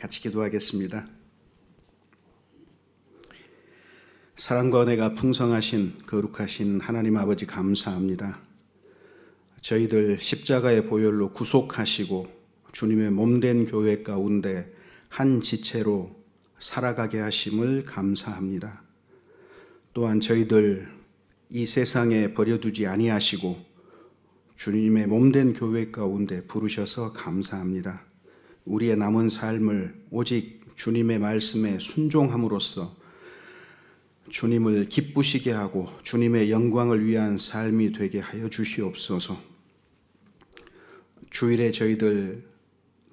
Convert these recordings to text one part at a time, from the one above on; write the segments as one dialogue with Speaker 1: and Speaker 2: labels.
Speaker 1: 같이 기도하겠습니다. 사랑과 은혜가 풍성하신 거룩하신 하나님 아버지 감사합니다. 저희들 십자가의 보혈로 구속하시고 주님의 몸된 교회 가운데 한 지체로 살아가게 하심을 감사합니다. 또한 저희들 이 세상에 버려두지 아니하시고 주님의 몸된 교회 가운데 부르셔서 감사합니다. 우리의 남은 삶을 오직 주님의 말씀에 순종함으로써 주님을 기쁘시게 하고 주님의 영광을 위한 삶이 되게 하여 주시옵소서. 주일에 저희들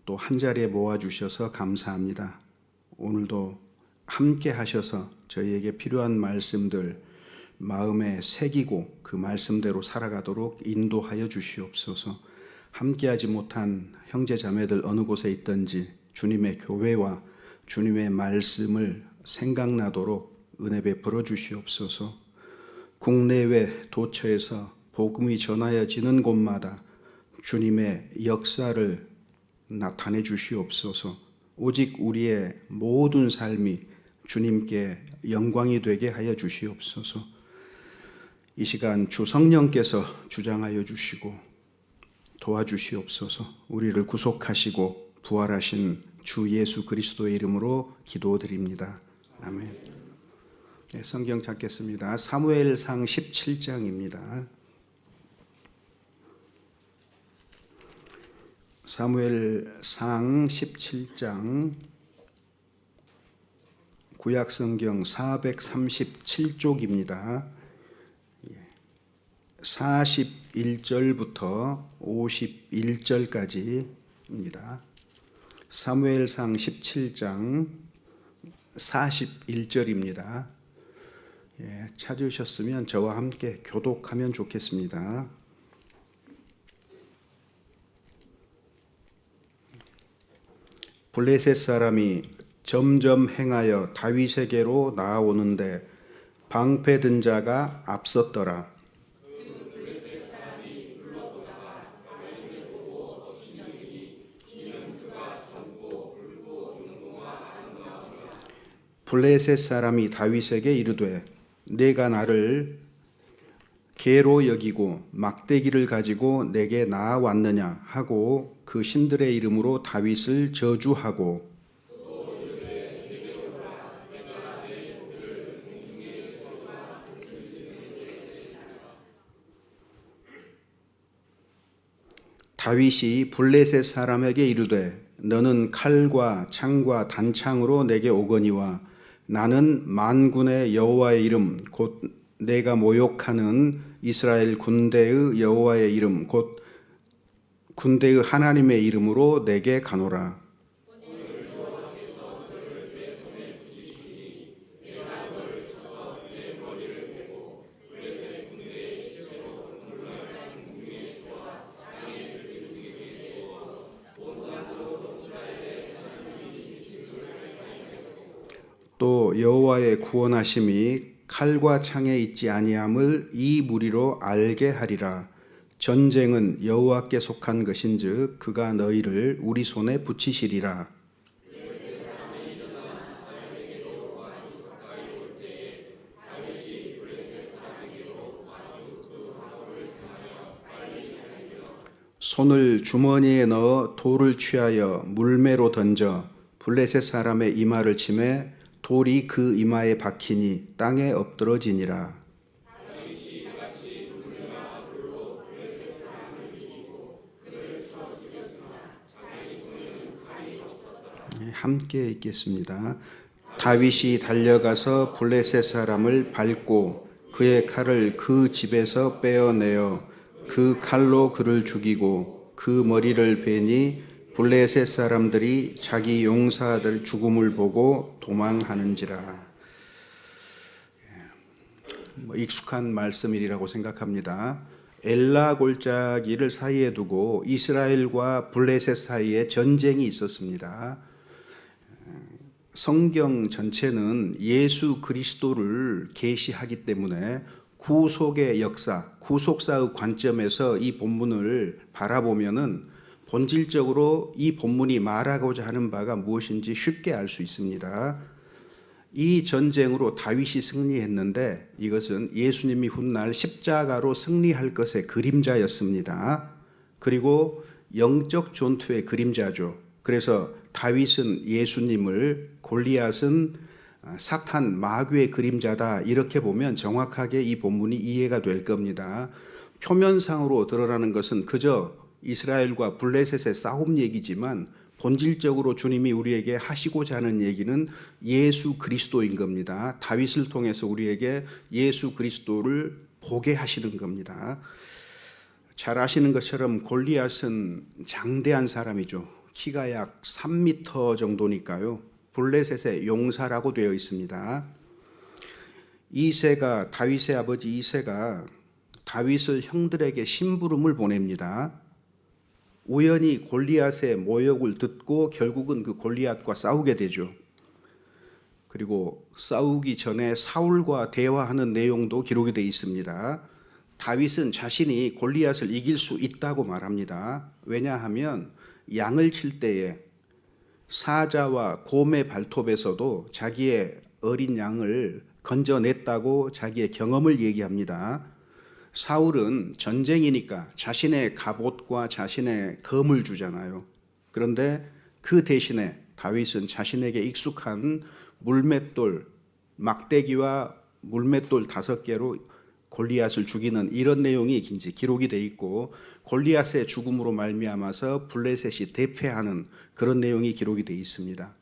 Speaker 1: 또 한자리에 모아주셔서 감사합니다. 오늘도 함께 하셔서 저희에게 필요한 말씀들 마음에 새기고 그 말씀대로 살아가도록 인도하여 주시옵소서. 함께하지 못한 형제 자매들 어느 곳에 있든지 주님의 교회와 주님의 말씀을 생각나도록 은혜 베풀어 주시옵소서. 국내외 도처에서 복음이 전하여지는 곳마다 주님의 역사를 나타내 주시옵소서. 오직 우리의 모든 삶이 주님께 영광이 되게 하여 주시옵소서. 이 시간 주 성령께서 주장하여 주시고 도와주시옵소서. 우리를 구속하시고 부활하신 주 예수 그리스도의 이름으로 기도드립니다. 아멘. 네, 성경 찾겠습니다. 사무엘상 17장입니다. 사무엘상 17장 구약성경 437쪽입니다. 41절부터 51절까지입니다. 사무엘상 17장 41절입니다. 찾으셨으면 저와 함께 교독하면 좋겠습니다. 블레셋 사람이 점점 행하여 다윗에게로 나아오는데 방패든 자가 앞섰더라. 블레셋 사람이 다윗에게 이르되 내가 나를 개로 여기고 막대기를 가지고 내게 나아왔느냐 하고 그 신들의 이름으로 다윗을 저주하고 다윗이 블레셋 사람에게 이르되 너는 칼과 창과 단창으로 내게 오거니와 나는 만군의 여호와의 이름 곧 내가 모욕하는 이스라엘 군대의 여호와의 이름 곧 군대의 하나님의 이름으로 내게 가노라. 또 여호와의 구원하심이 칼과 창에 있지 아니함을 이 무리로 알게 하리라. 전쟁은 여호와께 속한 것인즉 그가 너희를 우리 손에 붙이시리라. 손을 주머니에 넣어 돌을 취하여 물매로 던져 블레셋 사람의 이마를 치매 돌이 그 이마에 박히니 땅에 엎드러지니라. 함께 읽겠습니다. 다윗이 달려가서 블레셋 사람을 밟고 그의 칼을 그 집에서 빼어내어 그 칼로 그를 죽이고 그 머리를 베니 블레셋 사람들이 자기 용사들 죽음을 보고 도망하는지라. 익숙한 말씀이라고 생각합니다. 엘라 골짜기를 사이에 두고 이스라엘과 블레셋 사이에 전쟁이 있었습니다. 성경 전체는 예수 그리스도를 계시하기 때문에 구속의 역사, 구속사의 관점에서 이 본문을 바라보면은 본질적으로 이 본문이 말하고자 하는 바가 무엇인지 쉽게 알 수 있습니다. 이 전쟁으로 다윗이 승리했는데 이것은 예수님이 훗날 십자가로 승리할 것의 그림자였습니다. 그리고 영적 전투의 그림자죠. 그래서 다윗은 예수님을, 골리앗은 사탄 마귀의 그림자다, 이렇게 보면 정확하게 이 본문이 이해가 될 겁니다. 표면상으로 드러나는 것은 그저 이스라엘과 블레셋의 싸움 얘기지만 본질적으로 주님이 우리에게 하시고자 하는 얘기는 예수 그리스도인 겁니다. 다윗을 통해서 우리에게 예수 그리스도를 보게 하시는 겁니다. 잘 아시는 것처럼 골리앗은 장대한 사람이죠. 키가 약 3m 정도니까요. 블레셋의 용사라고 되어 있습니다. 이새가, 다윗의 아버지 이새가 다윗을 형들에게 심부름을 보냅니다. 우연히 골리앗의 모욕을 듣고 결국은 그 골리앗과 싸우게 되죠. 그리고 싸우기 전에 사울과 대화하는 내용도 기록이 되어 있습니다. 다윗은 자신이 골리앗을 이길 수 있다고 말합니다. 왜냐하면 양을 칠 때에 사자와 곰의 발톱에서도 자기의 어린 양을 건져냈다고 자기의 경험을 얘기합니다. 사울은 전쟁이니까 자신의 갑옷과 자신의 검을 주잖아요. 그런데 그 대신에 다윗은 자신에게 익숙한 물맷돌, 막대기와 물맷돌 5개로 골리앗을 죽이는 이런 내용이 이제 기록이 돼 있고, 골리앗의 죽음으로 말미암아서 블레셋이 대패하는 그런 내용이 기록이 돼 있습니다.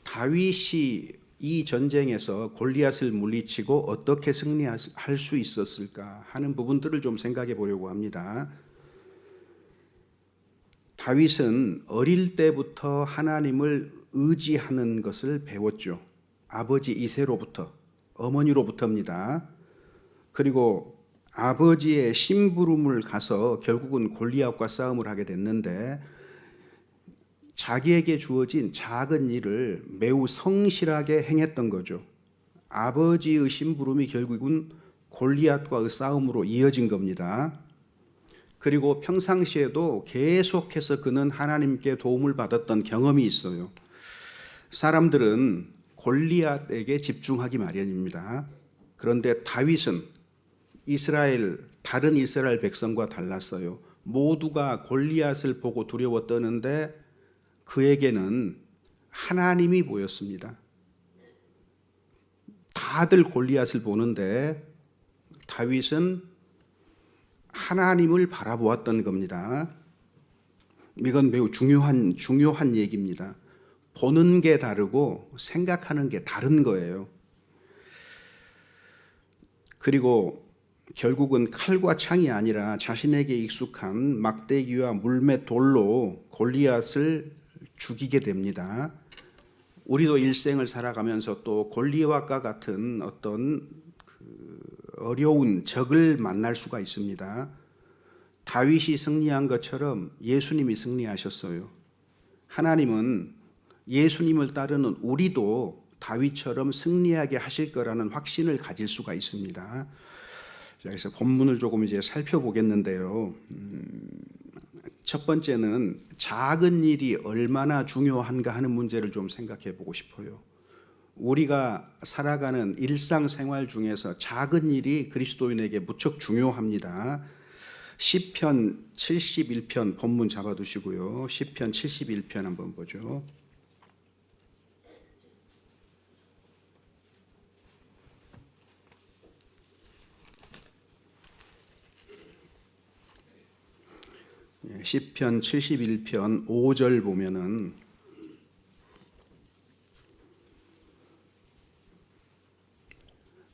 Speaker 1: 다윗이 이 전쟁에서 골리앗을 물리치고 어떻게 승리할 수 있었을까 하는 부분들을 좀 생각해 보려고 합니다. 다윗은 어릴 때부터 하나님을 의지하는 것을 배웠죠. 아버지 이새로부터, 어머니로부터입니다. 그리고 아버지의 심부름을 가서 결국은 골리앗과 싸움을 하게 됐는데, 자기에게 주어진 작은 일을 매우 성실하게 행했던 거죠. 아버지의 심부름이 결국은 골리앗과의 싸움으로 이어진 겁니다. 그리고 평상시에도 계속해서 그는 하나님께 도움을 받았던 경험이 있어요. 사람들은 골리앗에게 집중하기 마련입니다. 그런데 다윗은 다른 이스라엘 백성과 달랐어요. 모두가 골리앗을 보고 두려워 떠는데 그에게는 하나님이 보였습니다. 다들 골리앗을 보는데 다윗은 하나님을 바라보았던 겁니다. 이건 매우 중요한 얘기입니다. 보는 게 다르고 생각하는 게 다른 거예요. 그리고 결국은 칼과 창이 아니라 자신에게 익숙한 막대기와 물맷 돌로 골리앗을 죽이게 됩니다. 우리도 일생을 살아가면서 또 골리앗과 같은 어떤 어려운 적을 만날 수가 있습니다. 다윗이 승리한 것처럼 예수님이 승리하셨어요. 하나님은 예수님을 따르는 우리도 다윗처럼 승리하게 하실 거라는 확신을 가질 수가 있습니다. 자, 그래서 본문을 조금 이제 살펴보겠는데요. 첫 번째는 작은 일이 얼마나 중요한가 하는 문제를 좀 생각해 보고 싶어요. 우리가 살아가는 일상생활 중에서 작은 일이 그리스도인에게 무척 중요합니다. 시편 71편 본문 잡아두시고요. 시편 71편 한번 보죠. 시편 71편 5절 보면은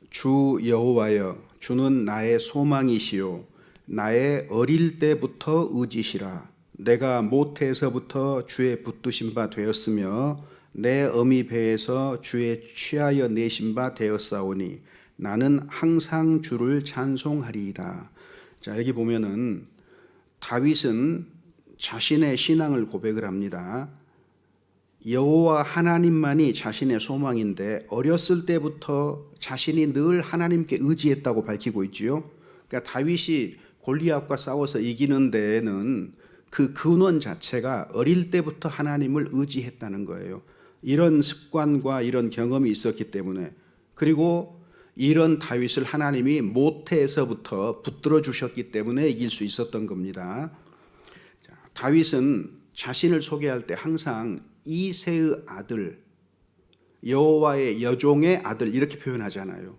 Speaker 1: 주 여호와여, 주는 나의 소망이시요 나의 어릴 때부터 의지시라. 내가 모태에서부터 주의 붙드신 바 되었으며 내 어미 배에서 주의 취하여 내신 바 되었사오니 나는 항상 주를 찬송하리이다. 자, 여기 보면은 다윗은 자신의 신앙을 고백을 합니다. 여호와 하나님만이 자신의 소망인데 어렸을 때부터 자신이 늘 하나님께 의지했다고 밝히고 있지요. 그러니까 다윗이 골리앗과 싸워서 이기는 데에는 그 근원 자체가 어릴 때부터 하나님을 의지했다는 거예요. 이런 습관과 이런 경험이 있었기 때문에, 그리고 이런 다윗을 하나님이 모태에서부터 붙들어 주셨기 때문에 이길 수 있었던 겁니다. 자, 다윗은 자신을 소개할 때 항상 이새의 아들, 여호와의 여종의 아들 이렇게 표현하잖아요.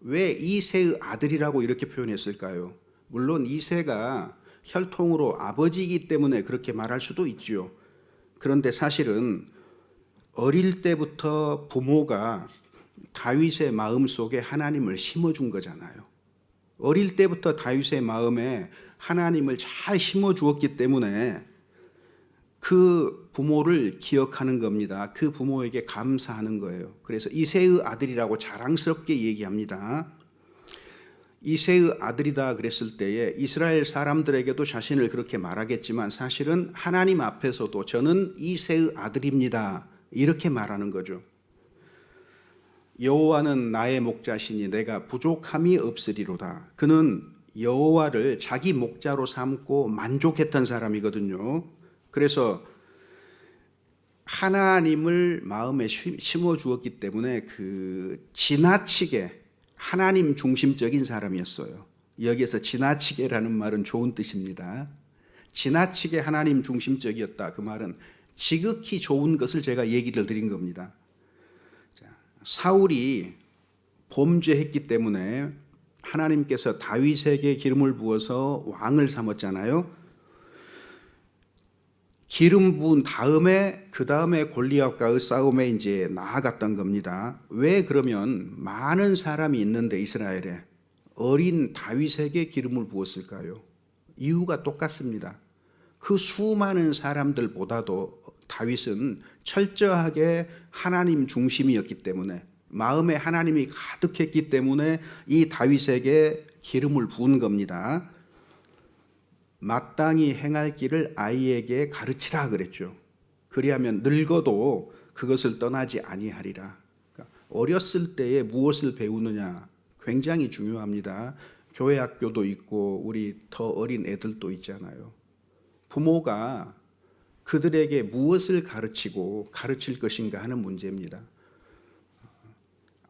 Speaker 1: 왜 이새의 아들이라고 이렇게 표현했을까요? 물론 이새가 혈통으로 아버지이기 때문에 그렇게 말할 수도 있죠. 그런데 사실은 어릴 때부터 부모가 다윗의 마음속에 하나님을 심어준 거잖아요. 어릴 때부터 다윗의 마음에 하나님을 잘 심어주었기 때문에 그 부모를 기억하는 겁니다. 그 부모에게 감사하는 거예요. 그래서 이새의 아들이라고 자랑스럽게 얘기합니다. 이새의 아들이다 그랬을 때에 이스라엘 사람들에게도 자신을 그렇게 말하겠지만 사실은 하나님 앞에서도 저는 이새의 아들입니다 이렇게 말하는 거죠. 여호와는 나의 목자시니 내가 부족함이 없으리로다. 그는 여호와를 자기 목자로 삼고 만족했던 사람이거든요. 그래서 하나님을 마음에 심어 주었기 때문에 그 지나치게 하나님 중심적인 사람이었어요. 여기에서 지나치게라는 말은 좋은 뜻입니다. 지나치게 하나님 중심적이었다. 그 말은 지극히 좋은 것을 제가 얘기를 드린 겁니다. 사울이 범죄했기 때문에 하나님께서 다윗에게 기름을 부어서 왕을 삼았잖아요. 기름 부은 다음에 그 다음에 골리앗과의 싸움에 이제 나아갔던 겁니다. 왜 그러면 많은 사람이 있는데 이스라엘에 어린 다윗에게 기름을 부었을까요? 이유가 똑같습니다. 그 수많은 사람들보다도 다윗은 철저하게 하나님 중심이었기 때문에, 마음에 하나님이 가득했기 때문에 이 다윗에게 기름을 부은 겁니다. 마땅히 행할 길을 아이에게 가르치라 그랬죠. 그리하면 늙어도 그것을 떠나지 아니하리라. 그러니까 어렸을 때에 무엇을 배우느냐 굉장히 중요합니다. 교회 학교도 있고 우리 더 어린 애들도 있잖아요. 부모가 그들에게 무엇을 가르치고 가르칠 것인가 하는 문제입니다.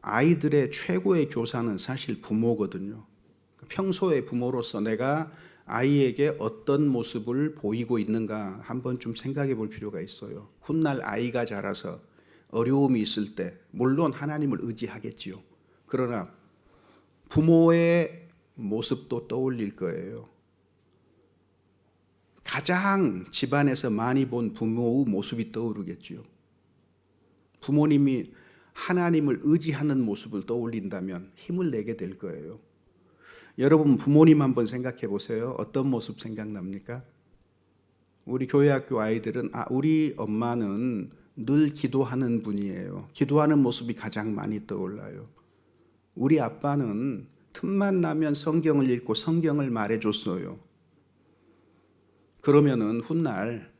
Speaker 1: 아이들의 최고의 교사는 사실 부모거든요. 평소에 부모로서 내가 아이에게 어떤 모습을 보이고 있는가 한번 좀 생각해 볼 필요가 있어요. 훗날 아이가 자라서 어려움이 있을 때 물론 하나님을 의지하겠지요. 그러나 부모의 모습도 떠올릴 거예요. 가장 집안에서 많이 본 부모의 모습이 떠오르겠지요. 부모님이 하나님을 의지하는 모습을 떠올린다면 힘을 내게 될 거예요. 여러분 부모님 한번 생각해 보세요. 어떤 모습 생각납니까? 우리 교회학교 아이들은 우리 엄마는 늘 기도하는 분이에요. 기도하는 모습이 가장 많이 떠올라요. 우리 아빠는 틈만 나면 성경을 읽고 성경을 말해줬어요. 그러면은 훗날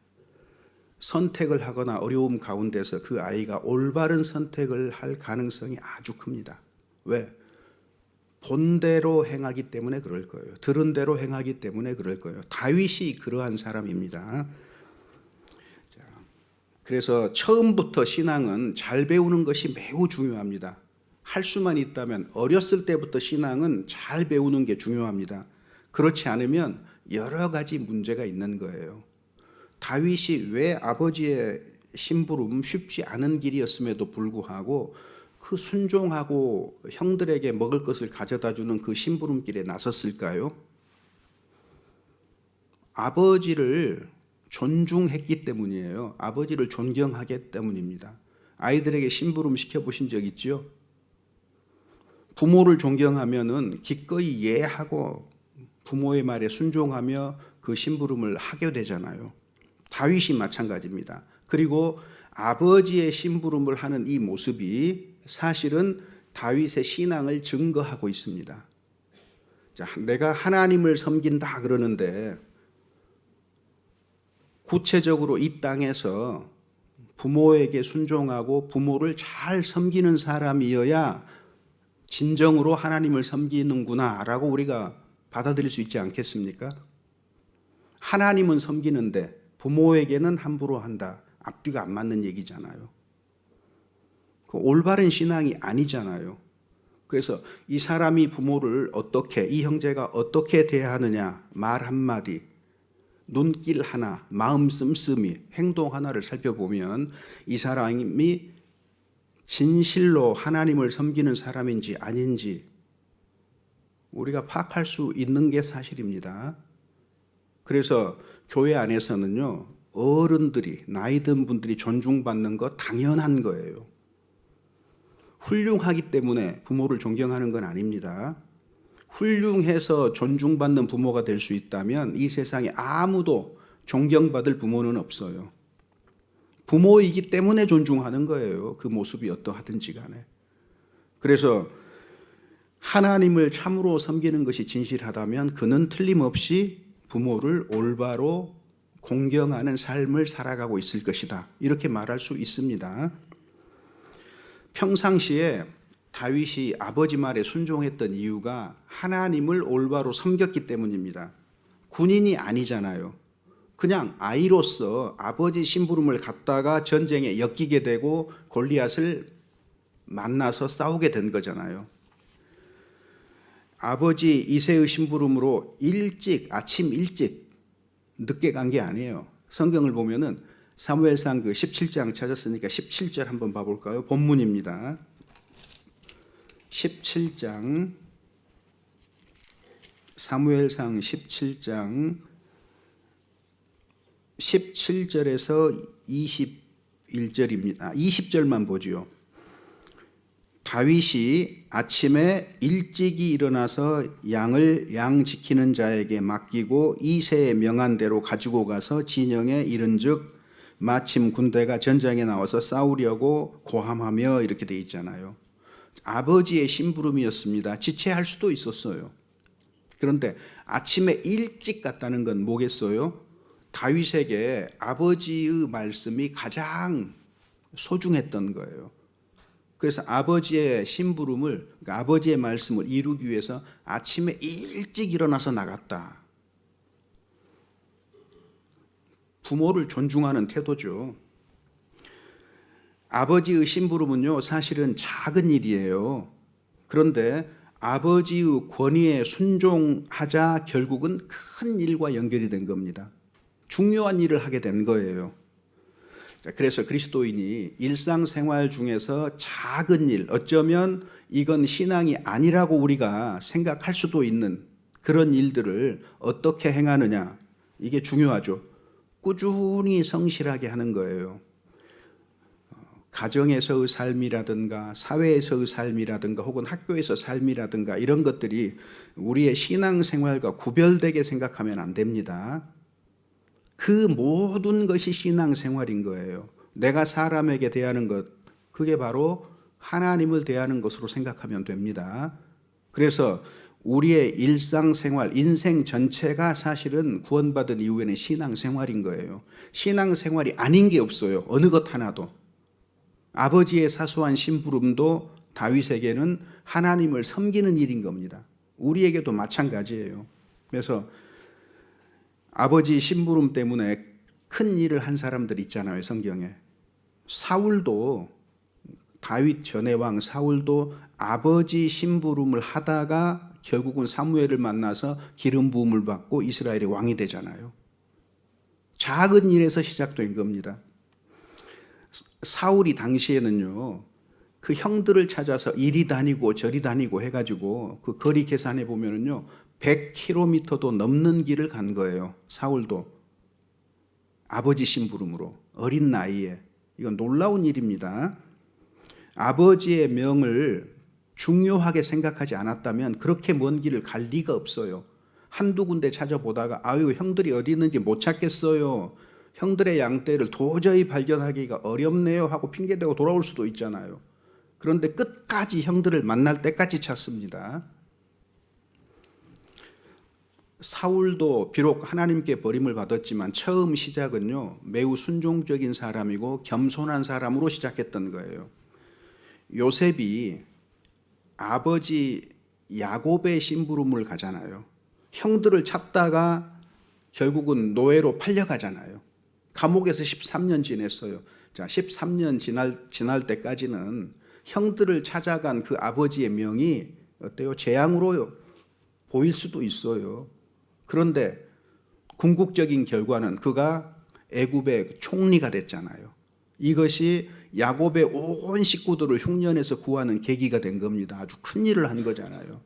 Speaker 1: 선택을 하거나 어려움 가운데서 그 아이가 올바른 선택을 할 가능성이 아주 큽니다. 왜? 본대로 행하기 때문에 그럴 거예요. 들은 대로 행하기 때문에 그럴 거예요. 다윗이 그러한 사람입니다. 그래서 처음부터 신앙은 잘 배우는 것이 매우 중요합니다. 할 수만 있다면 어렸을 때부터 신앙은 잘 배우는 게 중요합니다. 그렇지 않으면 여러 가지 문제가 있는 거예요. 다윗이 왜 아버지의 심부름 쉽지 않은 길이었음에도 불구하고 그 순종하고 형들에게 먹을 것을 가져다 주는 그 심부름길에 나섰을까요? 아버지를 존중했기 때문이에요. 아버지를 존경하기 때문입니다. 아이들에게 심부름 시켜보신 적 있죠? 부모를 존경하면은 기꺼이 예하고 부모의 말에 순종하며 그 심부름을 하게 되잖아요. 다윗이 마찬가지입니다. 그리고 아버지의 심부름을 하는 이 모습이 사실은 다윗의 신앙을 증거하고 있습니다. 자, 내가 하나님을 섬긴다 그러는데 구체적으로 이 땅에서 부모에게 순종하고 부모를 잘 섬기는 사람이어야 진정으로 하나님을 섬기는구나 라고 우리가 받아들일 수 있지 않겠습니까? 하나님은 섬기는데 부모에게는 함부로 한다. 앞뒤가 안 맞는 얘기잖아요. 그 올바른 신앙이 아니잖아요. 그래서 이 사람이 부모를 어떻게, 이 형제가 어떻게 대하느냐, 말 한마디, 눈길 하나, 마음 씀씀이, 행동 하나를 살펴보면 이 사람이 진실로 하나님을 섬기는 사람인지 아닌지 우리가 파악할 수 있는 게 사실입니다. 그래서 교회 안에서는요, 어른들이, 나이 든 분들이 존중받는 거 당연한 거예요. 훌륭하기 때문에 부모를 존경하는 건 아닙니다. 훌륭해서 존중받는 부모가 될 수 있다면 이 세상에 아무도 존경받을 부모는 없어요. 부모이기 때문에 존중하는 거예요. 그 모습이 어떠하든지 간에. 그래서 하나님을 참으로 섬기는 것이 진실하다면 그는 틀림없이 부모를 올바로 공경하는 삶을 살아가고 있을 것이다. 이렇게 말할 수 있습니다. 평상시에 다윗이 아버지 말에 순종했던 이유가 하나님을 올바로 섬겼기 때문입니다. 군인이 아니잖아요. 그냥 아이로서 아버지 심부름을 갖다가 전쟁에 엮이게 되고 골리앗을 만나서 싸우게 된 거잖아요. 아버지 이새의 심부름으로 아침 일찍 늦게 간 게 아니에요. 성경을 보면은 사무엘상 그 17장 찾았으니까 17절 한번 봐볼까요? 본문입니다. 17장, 사무엘상 17장 17절에서 21절입니다. 20절만 보지요. 다윗이 아침에 일찍이 일어나서 양을 양 지키는 자에게 맡기고 이새의 명한 대로 가지고 가서 진영에 이른즉 마침 군대가 전장에 나와서 싸우려고 고함하며 이렇게 돼 있잖아요. 아버지의 심부름이었습니다. 지체할 수도 있었어요. 그런데 아침에 일찍 갔다는 건 뭐겠어요? 다윗에게 아버지의 말씀이 가장 소중했던 거예요. 그래서 아버지의 심부름을, 그러니까 아버지의 말씀을 이루기 위해서 아침에 일찍 일어나서 나갔다. 부모를 존중하는 태도죠. 아버지의 심부름은요, 사실은 작은 일이에요. 그런데 아버지의 권위에 순종하자 결국은 큰 일과 연결이 된 겁니다. 중요한 일을 하게 된 거예요. 그래서 그리스도인이 일상생활 중에서 작은 일, 어쩌면 이건 신앙이 아니라고 우리가 생각할 수도 있는 그런 일들을 어떻게 행하느냐, 이게 중요하죠. 꾸준히 성실하게 하는 거예요. 가정에서의 삶이라든가 사회에서의 삶이라든가 혹은 학교에서 삶이라든가 이런 것들이 우리의 신앙생활과 구별되게 생각하면 안 됩니다. 그 모든 것이 신앙생활인 거예요. 내가 사람에게 대하는 것, 그게 바로 하나님을 대하는 것으로 생각하면 됩니다. 그래서 우리의 일상생활, 인생 전체가 사실은 구원받은 이후에는 신앙생활인 거예요. 신앙생활이 아닌 게 없어요. 어느 것 하나도. 아버지의 사소한 심부름도 다윗에게는 하나님을 섬기는 일인 겁니다. 우리에게도 마찬가지예요. 그래서 아버지 심부름 때문에 큰 일을 한 사람들 있잖아요, 성경에. 사울도, 다윗 전의 왕 사울도 아버지 심부름을 하다가 결국은 사무엘을 만나서 기름 부음을 받고 이스라엘의 왕이 되잖아요. 작은 일에서 시작된 겁니다. 사울이 당시에는요, 그 형들을 찾아서 이리 다니고 저리 다니고 해가지고 그 거리 계산해 보면은요, 100km도 넘는 길을 간 거예요. 사울도 아버지 심부름으로 어린 나이에. 이건 놀라운 일입니다. 아버지의 명을 중요하게 생각하지 않았다면 그렇게 먼 길을 갈 리가 없어요. 한두 군데 찾아보다가 아유 형들이 어디 있는지 못 찾겠어요. 형들의 양떼를 도저히 발견하기가 어렵네요 하고 핑계대고 돌아올 수도 있잖아요. 그런데 끝까지 형들을 만날 때까지 찾습니다. 사울도 비록 하나님께 버림을 받았지만 처음 시작은요, 매우 순종적인 사람이고 겸손한 사람으로 시작했던 거예요. 요셉이 아버지 야곱의 심부름을 가잖아요. 형들을 찾다가 결국은 노예로 팔려가잖아요. 감옥에서 13년 지냈어요. 자, 13년 지날 때까지는 형들을 찾아간 그 아버지의 명이 어때요? 재앙으로 보일 수도 있어요. 그런데 궁극적인 결과는 그가 애굽의 총리가 됐잖아요. 이것이 야곱의 온 식구들을 흉년에서 구하는 계기가 된 겁니다. 아주 큰 일을 한 거잖아요.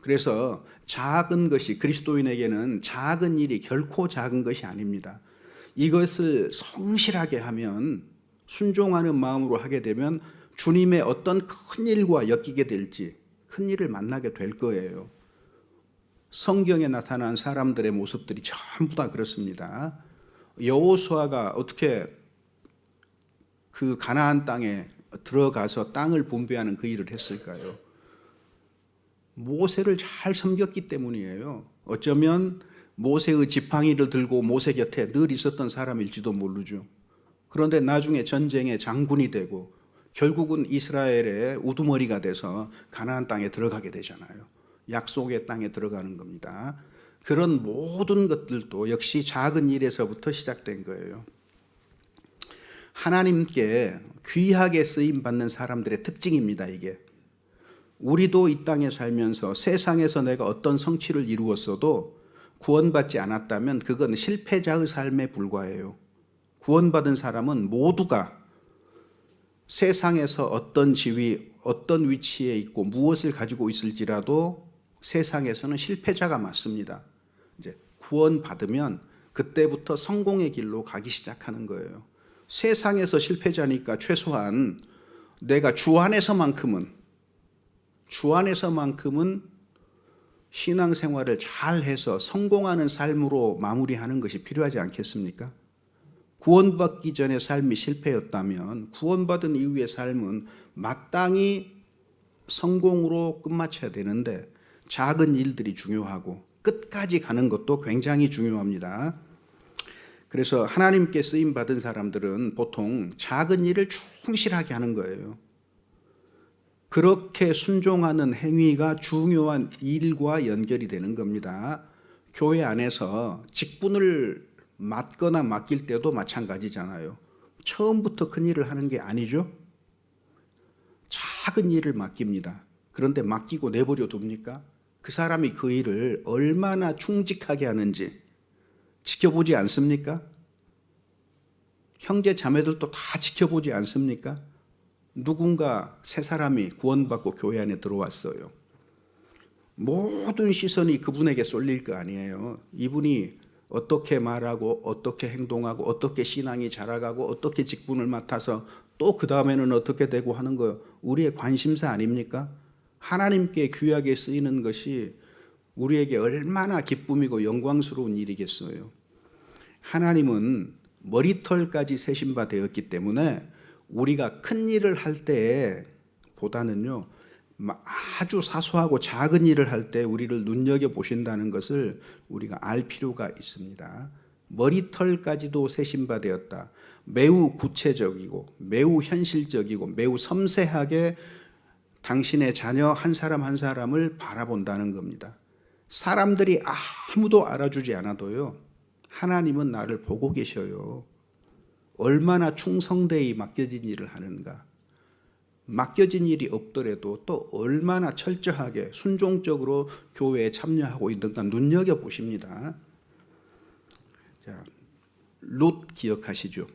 Speaker 1: 그래서 작은 것이 그리스도인에게는 작은 일이 결코 작은 것이 아닙니다. 이것을 성실하게 하면, 순종하는 마음으로 하게 되면 주님의 어떤 큰 일과 엮이게 될지, 큰 일을 만나게 될 거예요. 성경에 나타난 사람들의 모습들이 전부 다 그렇습니다. 여호수아가 어떻게 그 가나안 땅에 들어가서 땅을 분배하는 그 일을 했을까요? 모세를 잘 섬겼기 때문이에요. 어쩌면 모세의 지팡이를 들고 모세 곁에 늘 있었던 사람일지도 모르죠. 그런데 나중에 전쟁의 장군이 되고 결국은 이스라엘의 우두머리가 돼서 가나안 땅에 들어가게 되잖아요. 약속의 땅에 들어가는 겁니다. 그런 모든 것들도 역시 작은 일에서부터 시작된 거예요. 하나님께 귀하게 쓰임받는 사람들의 특징입니다. 이게 우리도 이 땅에 살면서 세상에서 내가 어떤 성취를 이루었어도 구원받지 않았다면 그건 실패자의 삶에 불과해요. 구원받은 사람은 모두가 세상에서 어떤 지위, 어떤 위치에 있고 무엇을 가지고 있을지라도 세상에서는 실패자가 맞습니다. 이제 구원받으면 그때부터 성공의 길로 가기 시작하는 거예요. 세상에서 실패자니까 최소한 내가 주 안에서만큼은 신앙생활을 잘해서 성공하는 삶으로 마무리하는 것이 필요하지 않겠습니까? 구원받기 전의 삶이 실패였다면 구원받은 이후의 삶은 마땅히 성공으로 끝마쳐야 되는데 작은 일들이 중요하고 끝까지 가는 것도 굉장히 중요합니다. 그래서 하나님께 쓰임받은 사람들은 보통 작은 일을 충실하게 하는 거예요. 그렇게 순종하는 행위가 중요한 일과 연결이 되는 겁니다. 교회 안에서 직분을 맡거나 맡길 때도 마찬가지잖아요. 처음부터 큰 일을 하는 게 아니죠. 작은 일을 맡깁니다. 그런데 맡기고 내버려 둡니까? 그 사람이 그 일을 얼마나 충직하게 하는지 지켜보지 않습니까? 형제 자매들도 다 지켜보지 않습니까? 누군가 새 사람이 구원받고 교회 안에 들어왔어요. 모든 시선이 그분에게 쏠릴 거 아니에요. 이분이 어떻게 말하고 어떻게 행동하고 어떻게 신앙이 자라가고 어떻게 직분을 맡아서 또 그 다음에는 어떻게 되고 하는 거 우리의 관심사 아닙니까? 하나님께 귀하게 쓰이는 것이 우리에게 얼마나 기쁨이고 영광스러운 일이겠어요. 하나님은 머리털까지 세신 바 되었기 때문에 우리가 큰 일을 할 때보다는요 아주 사소하고 작은 일을 할 때 우리를 눈여겨보신다는 것을 우리가 알 필요가 있습니다. 머리털까지도 세신 바 되었다. 매우 구체적이고 매우 현실적이고 매우 섬세하게 당신의 자녀 한 사람 한 사람을 바라본다는 겁니다. 사람들이 아무도 알아주지 않아도요 하나님은 나를 보고 계셔요. 얼마나 충성되이 맡겨진 일을 하는가. 맡겨진 일이 없더라도 또 얼마나 철저하게 순종적으로 교회에 참여하고 있는가 눈여겨보십니다. 자, 룻 기억하시죠?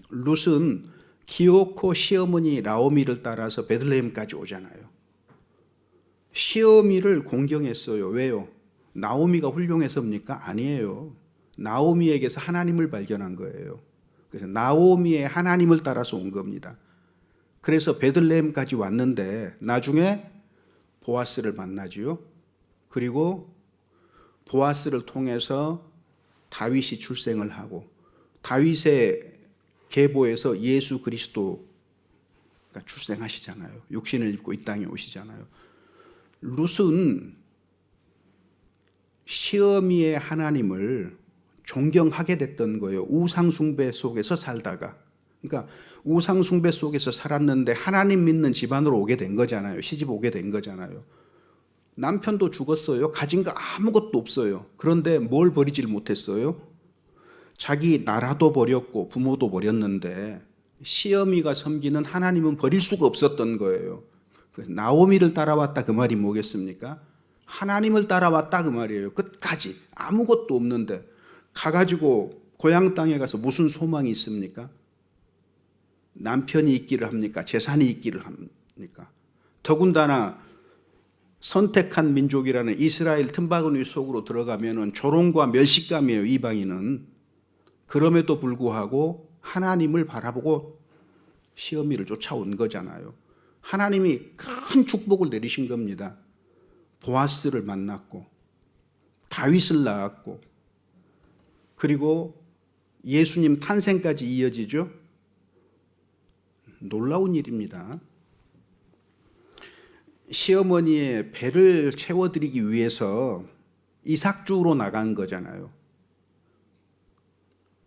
Speaker 1: 룻은 기어코 시어머니 라오미를 따라서 베들레헴까지 오잖아요. 시어미를 공경했어요. 왜요? 나오미가 훌륭해서입니까? 아니에요. 나오미에게서 하나님을 발견한 거예요. 그래서 나오미의 하나님을 따라서 온 겁니다. 그래서 베들레헴까지 왔는데 나중에 보아스를 만나지요. 그리고 보아스를 통해서 다윗이 출생을 하고 다윗의 계보에서 예수 그리스도가 출생하시잖아요. 육신을 입고 이 땅에 오시잖아요. 룻은 시어미의 하나님을 존경하게 됐던 거예요. 우상숭배 속에서 살다가. 그러니까 우상숭배 속에서 살았는데 하나님 믿는 집안으로 오게 된 거잖아요. 시집 오게 된 거잖아요. 남편도 죽었어요. 가진 거 아무것도 없어요. 그런데 뭘 버리질 못했어요? 자기 나라도 버렸고 부모도 버렸는데 시어미가 섬기는 하나님은 버릴 수가 없었던 거예요. 나오미를 따라왔다 그 말이 뭐겠습니까? 하나님을 따라왔다 그 말이에요. 끝까지 아무것도 없는데 가가지고 고향 땅에 가서 무슨 소망이 있습니까? 남편이 있기를 합니까? 재산이 있기를 합니까? 더군다나 선택한 민족이라는 이스라엘 틈바구니 속으로 들어가면은 조롱과 멸시감이에요. 이방인은. 그럼에도 불구하고 하나님을 바라보고 시어미를 쫓아온 거잖아요. 하나님이 큰 축복을 내리신 겁니다. 보아스를 만났고 다윗을 낳았고 그리고 예수님 탄생까지 이어지죠. 놀라운 일입니다. 시어머니의 배를 채워드리기 위해서 이삭주로 나간 거잖아요.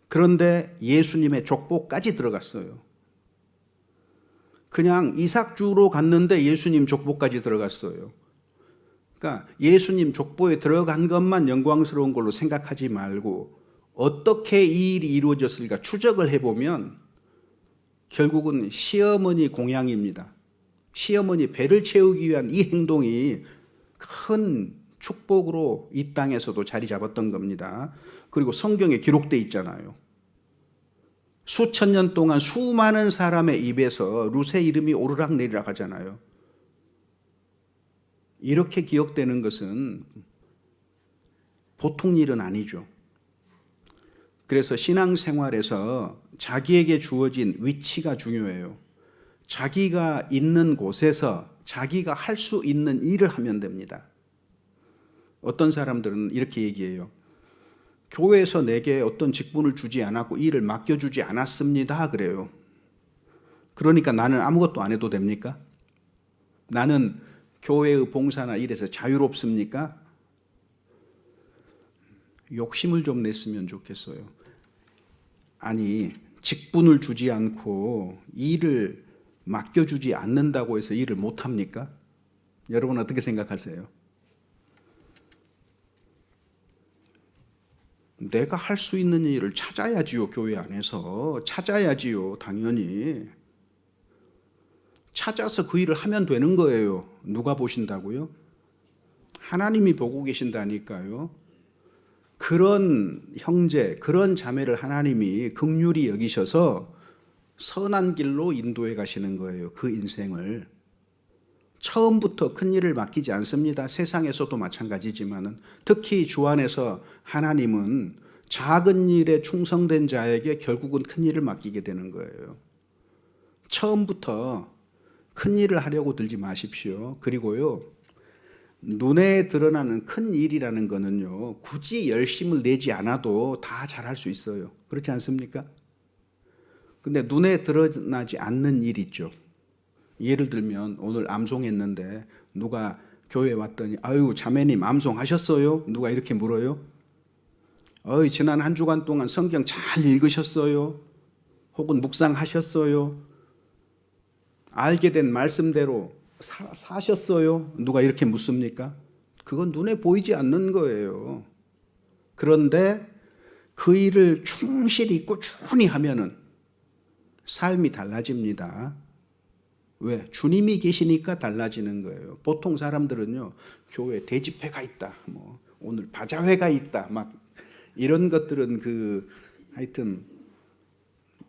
Speaker 1: 그런데 예수님의 족보까지 들어갔어요. 그냥 이삭주로 갔는데 예수님 족보까지 들어갔어요. 그러니까 예수님 족보에 들어간 것만 영광스러운 걸로 생각하지 말고 어떻게 이 일이 이루어졌을까 추적을 해보면 결국은 시어머니 공양입니다. 시어머니 배를 채우기 위한 이 행동이 큰 축복으로 이 땅에서도 자리 잡았던 겁니다. 그리고 성경에 기록되어 있잖아요. 수천 년 동안 수많은 사람의 입에서 룻의 이름이 오르락내리락 하잖아요. 이렇게 기억되는 것은 보통 일은 아니죠. 그래서 신앙생활에서 자기에게 주어진 위치가 중요해요. 자기가 있는 곳에서 자기가 할 수 있는 일을 하면 됩니다. 어떤 사람들은 이렇게 얘기해요. 교회에서 내게 어떤 직분을 주지 않았고 일을 맡겨주지 않았습니다. 그래요. 그러니까 나는 아무것도 안 해도 됩니까? 나는 교회의 봉사나 일에서 자유롭습니까? 욕심을 좀 냈으면 좋겠어요. 아니, 직분을 주지 않고 일을 맡겨주지 않는다고 해서 일을 못합니까? 여러분 어떻게 생각하세요? 내가 할 수 있는 일을 찾아야지요. 교회 안에서 찾아야지요. 당연히 찾아서 그 일을 하면 되는 거예요. 누가 보신다고요? 하나님이 보고 계신다니까요. 그런 형제, 그런 자매를 하나님이 긍휼히 여기셔서 선한 길로 인도해 가시는 거예요. 그 인생을. 처음부터 큰 일을 맡기지 않습니다. 세상에서도 마찬가지지만은 특히 주 안에서 하나님은 작은 일에 충성된 자에게 결국은 큰 일을 맡기게 되는 거예요. 처음부터 큰 일을 하려고 들지 마십시오. 그리고요, 눈에 드러나는 큰 일이라는 거는요, 굳이 열심을 내지 않아도 다 잘할 수 있어요. 그렇지 않습니까? 근데 눈에 드러나지 않는 일 있죠. 예를 들면 오늘 암송했는데 누가 교회 왔더니 아유 자매님 암송하셨어요? 누가 이렇게 물어요? 지난 한 주간 동안 성경 잘 읽으셨어요? 혹은 묵상하셨어요? 알게 된 말씀대로 사셨어요? 누가 이렇게 묻습니까? 그건 눈에 보이지 않는 거예요. 그런데 그 일을 충실히 꾸준히 하면은 삶이 달라집니다. 왜? 주님이 계시니까 달라지는 거예요. 보통 사람들은요, 교회 대집회가 있다, 뭐 오늘 바자회가 있다, 막 이런 것들은 하여튼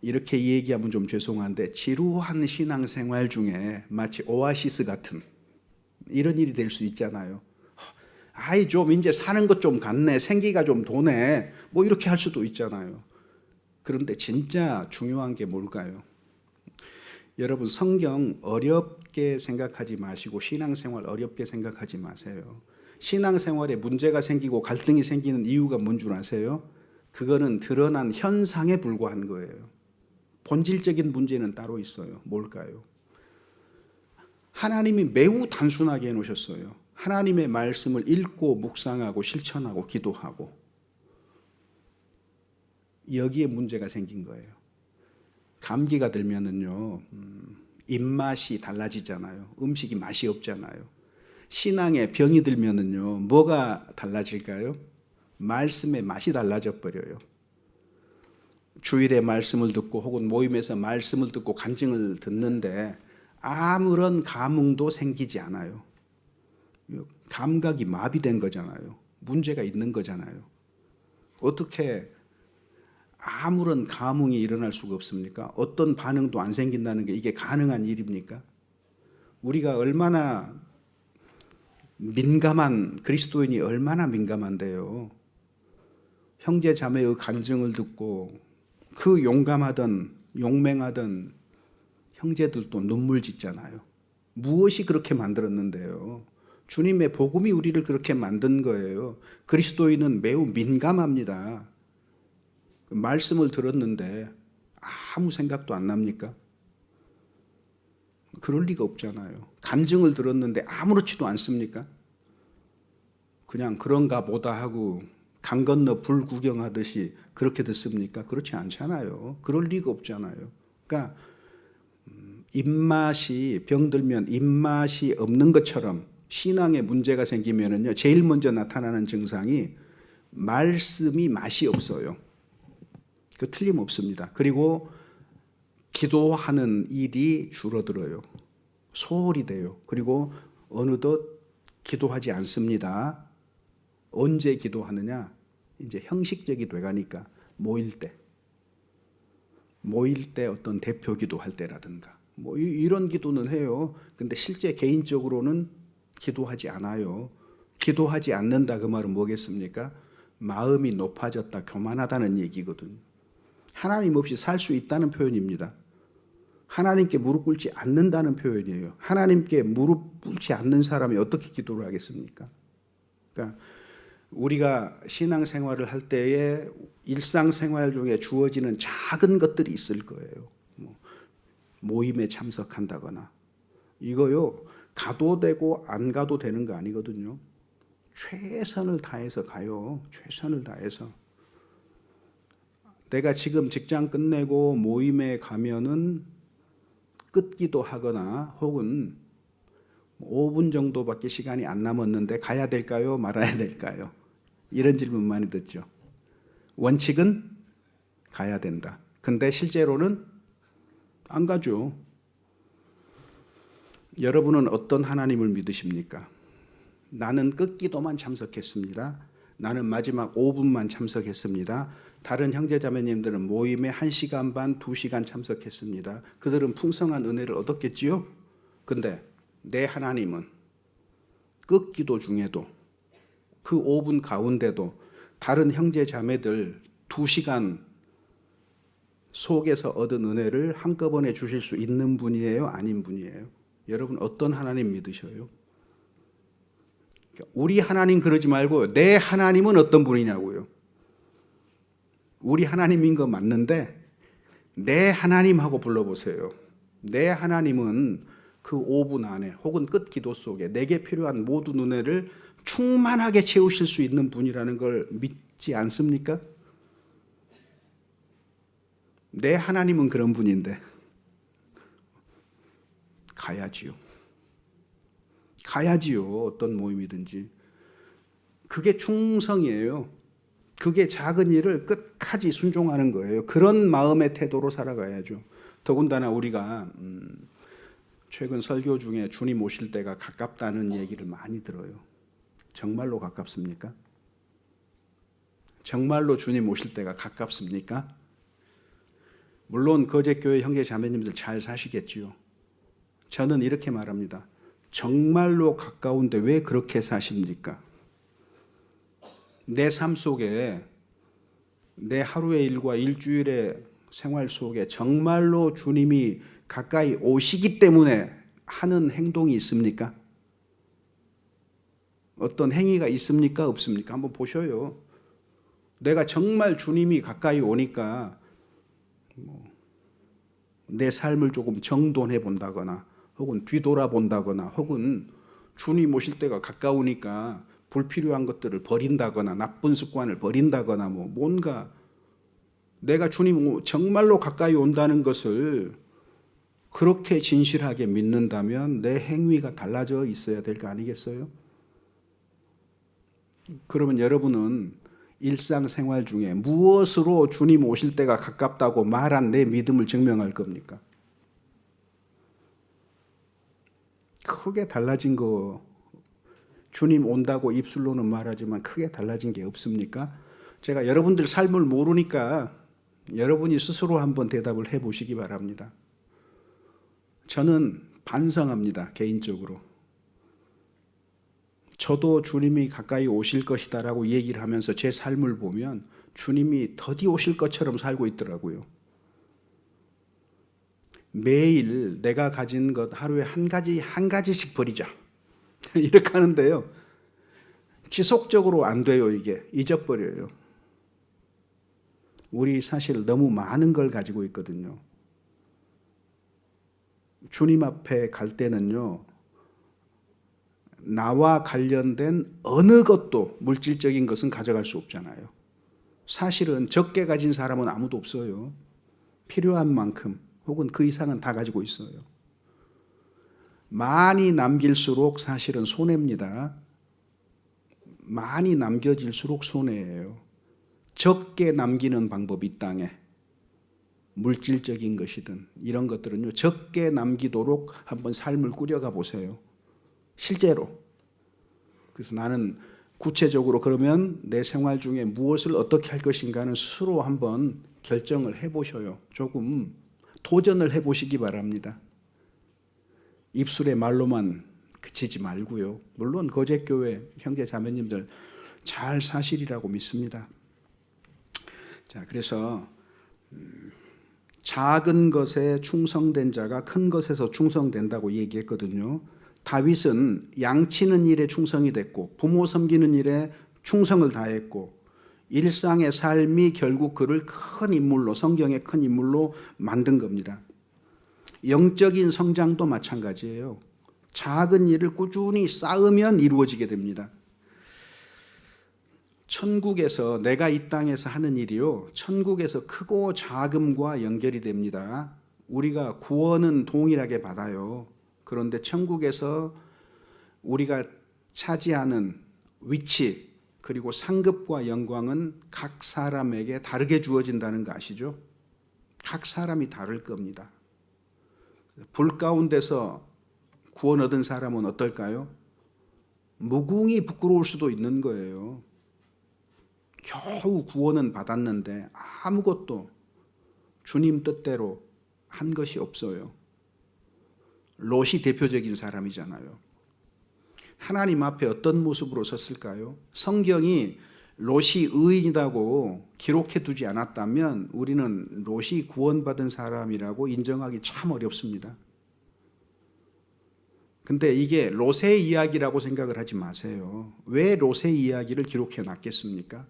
Speaker 1: 이렇게 얘기하면 좀 죄송한데 지루한 신앙생활 중에 마치 오아시스 같은 이런 일이 될 수 있잖아요. 아이 좀 이제 사는 것 좀 같네, 생기가 좀 도네, 뭐 이렇게 할 수도 있잖아요. 그런데 진짜 중요한 게 뭘까요? 여러분 성경 어렵게 생각하지 마시고 신앙생활 어렵게 생각하지 마세요. 신앙생활에 문제가 생기고 갈등이 생기는 이유가 뭔 줄 아세요? 그거는 드러난 현상에 불과한 거예요. 본질적인 문제는 따로 있어요. 뭘까요? 하나님이 매우 단순하게 해놓으셨어요. 하나님의 말씀을 읽고 묵상하고 실천하고 기도하고 여기에 문제가 생긴 거예요. 감기가 들면은요, 입맛이 달라지잖아요. 음식이 맛이 없잖아요. 신앙에 병이 들면은요, 뭐가 달라질까요? 말씀의 맛이 달라져 버려요. 주일에 말씀을 듣고 혹은 모임에서 말씀을 듣고 간증을 듣는데 아무런 감흥도 생기지 않아요. 감각이 마비된 거잖아요. 문제가 있는 거잖아요. 어떻게 아무런 감흥이 일어날 수가 없습니까? 어떤 반응도 안 생긴다는 게 이게 가능한 일입니까? 우리가 얼마나 민감한, 그리스도인이 얼마나 민감한데요. 형제 자매의 간증을 듣고 그 용감하던 용맹하던 형제들도 눈물 짓잖아요. 무엇이 그렇게 만들었는데요. 주님의 복음이 우리를 그렇게 만든 거예요. 그리스도인은 매우 민감합니다. 말씀을 들었는데 아무 생각도 안 납니까? 그럴 리가 없잖아요. 간증을 들었는데 아무렇지도 않습니까? 그냥 그런가 보다 하고 강 건너 불 구경하듯이 그렇게 듣습니까? 그렇지 않잖아요. 그럴 리가 없잖아요. 그러니까 입맛이 병들면 입맛이 없는 것처럼 신앙에 문제가 생기면은요, 제일 먼저 나타나는 증상이 말씀이 맛이 없어요. 그 틀림없습니다. 그리고 기도하는 일이 줄어들어요. 소홀히 돼요. 그리고 어느덧 기도하지 않습니다. 언제 기도하느냐? 이제 형식적이 돼가니까 모일 때 어떤 대표 기도할 때라든가 뭐 이런 기도는 해요. 근데 실제 개인적으로는 기도하지 않아요. 기도하지 않는다 그 말은 뭐겠습니까? 마음이 높아졌다, 교만하다는 얘기거든요. 하나님 없이 살 수 있다는 표현입니다. 하나님께 무릎 꿇지 않는다는 표현이에요. 하나님께 무릎 꿇지 않는 사람이 어떻게 기도를 하겠습니까? 그러니까 우리가 신앙생활을 할 때에 일상생활 중에 주어지는 작은 것들이 있을 거예요. 모임에 참석한다거나 이거요, 가도 되고 안 가도 되는 거 아니거든요. 최선을 다해서 가요. 최선을 다해서. 내가 지금 직장 끝내고 모임에 가면은 끝기도 하거나 혹은 5분 정도밖에 시간이 안 남았는데 가야 될까요? 말아야 될까요? 이런 질문 많이 듣죠. 원칙은 가야 된다. 근데 실제로는 안 가죠. 여러분은 어떤 하나님을 믿으십니까? 나는 끝기도만 참석했습니다. 나는 마지막 5분만 참석했습니다. 다른 형제자매님들은 모임에 1시간 반, 2시간 참석했습니다. 그들은 풍성한 은혜를 얻었겠지요? 근데 내 하나님은 끝기도 중에도 그 5분 가운데도 다른 형제자매들 2시간 속에서 얻은 은혜를 한꺼번에 주실 수 있는 분이에요? 아닌 분이에요? 여러분 어떤 하나님 믿으셔요? 우리 하나님 그러지 말고 내 하나님은 어떤 분이냐고요. 우리 하나님인 거 맞는데 내 하나님하고 불러보세요. 내 하나님은 그 5분 안에 혹은 끝 기도 속에 내게 필요한 모든 은혜를 충만하게 채우실 수 있는 분이라는 걸 믿지 않습니까? 내 하나님은 그런 분인데 가야지요. 어떤 모임이든지. 그게 충성이에요. 그게 작은 일을 끝까지 순종하는 거예요. 그런 마음의 태도로 살아가야죠. 더군다나 우리가 최근 설교 중에 주님 오실 때가 가깝다는 얘기를 많이 들어요. 정말로 가깝습니까? 정말로 주님 오실 때가 가깝습니까? 물론 거제교회 형제 자매님들 잘 사시겠지요. 저는 이렇게 말합니다. 정말로 가까운데 왜 그렇게 사십니까? 내 삶 속에 내 하루의 일과 일주일의 생활 속에 정말로 주님이 가까이 오시기 때문에 하는 행동이 있습니까? 어떤 행위가 있습니까? 없습니까? 한번 보셔요. 내가 정말 주님이 가까이 오니까 내 삶을 조금 정돈해 본다거나 혹은 뒤돌아본다거나 혹은 주님 오실 때가 가까우니까 불필요한 것들을 버린다거나 나쁜 습관을 버린다거나 뭔가 내가 주님 정말로 가까이 온다는 것을 그렇게 진실하게 믿는다면 내 행위가 달라져 있어야 될 거 아니겠어요? 그러면 여러분은 일상생활 중에 무엇으로 주님 오실 때가 가깝다고 말한 내 믿음을 증명할 겁니까? 크게 달라진 거, 주님 온다고 입술로는 말하지만 크게 달라진 게 없습니까? 제가 여러분들 삶을 모르니까 여러분이 스스로 한번 대답을 해보시기 바랍니다. 저는 반성합니다, 개인적으로. 저도 주님이 가까이 오실 것이다라고 얘기를 하면서 제 삶을 보면 주님이 더디 오실 것처럼 살고 있더라고요. 매일 내가 가진 것 하루에 한 가지씩 버리자. 이렇게 하는데요. 지속적으로 안 돼요, 이게. 잊어버려요. 우리 사실 너무 많은 걸 가지고 있거든요. 주님 앞에 갈 때는요, 나와 관련된 어느 것도 물질적인 것은 가져갈 수 없잖아요. 사실은 적게 가진 사람은 아무도 없어요. 필요한 만큼 혹은 그 이상은 다 가지고 있어요. 많이 남길수록 사실은 손해입니다. 많이 남겨질수록 손해예요. 적게 남기는 방법이 이 땅에. 물질적인 것이든 이런 것들은요, 적게 남기도록 한번 삶을 꾸려가 보세요. 실제로. 그래서 나는 구체적으로 그러면 내 생활 중에 무엇을 어떻게 할 것인가는 스스로 한번 결정을 해보셔요. 조금 도전을 해보시기 바랍니다. 입술의 말로만 그치지 말고요. 물론 거제교회 형제 자매님들 잘 사실이라고 믿습니다. 자, 그래서 작은 것에 충성된 자가 큰 것에서 충성된다고 얘기했거든요. 다윗은 양치는 일에 충성이 됐고 부모 섬기는 일에 충성을 다했고 일상의 삶이 결국 그를 큰 인물로, 성경의 큰 인물로 만든 겁니다. 영적인 성장도 마찬가지예요. 작은 일을 꾸준히 쌓으면 이루어지게 됩니다. 천국에서 내가 이 땅에서 하는 일이요, 천국에서 크고 작음과 연결이 됩니다. 우리가 구원은 동일하게 받아요. 그런데 천국에서 우리가 차지하는 위치 그리고 상급과 영광은 각 사람에게 다르게 주어진다는 거 아시죠? 각 사람이 다를 겁니다. 불 가운데서 구원 얻은 사람은 어떨까요? 무궁히 부끄러울 수도 있는 거예요. 겨우 구원은 받았는데 아무것도 주님 뜻대로 한 것이 없어요. 롯이 대표적인 사람이잖아요. 하나님 앞에 어떤 모습으로 섰을까요? 성경이 롯이 의인이라고 기록해 두지 않았다면 우리는 롯이 구원받은 사람이라고 인정하기 참 어렵습니다. 근데 이게 롯의 이야기라고 생각을 하지 마세요. 왜 롯의 이야기를 기록해 놨겠습니까?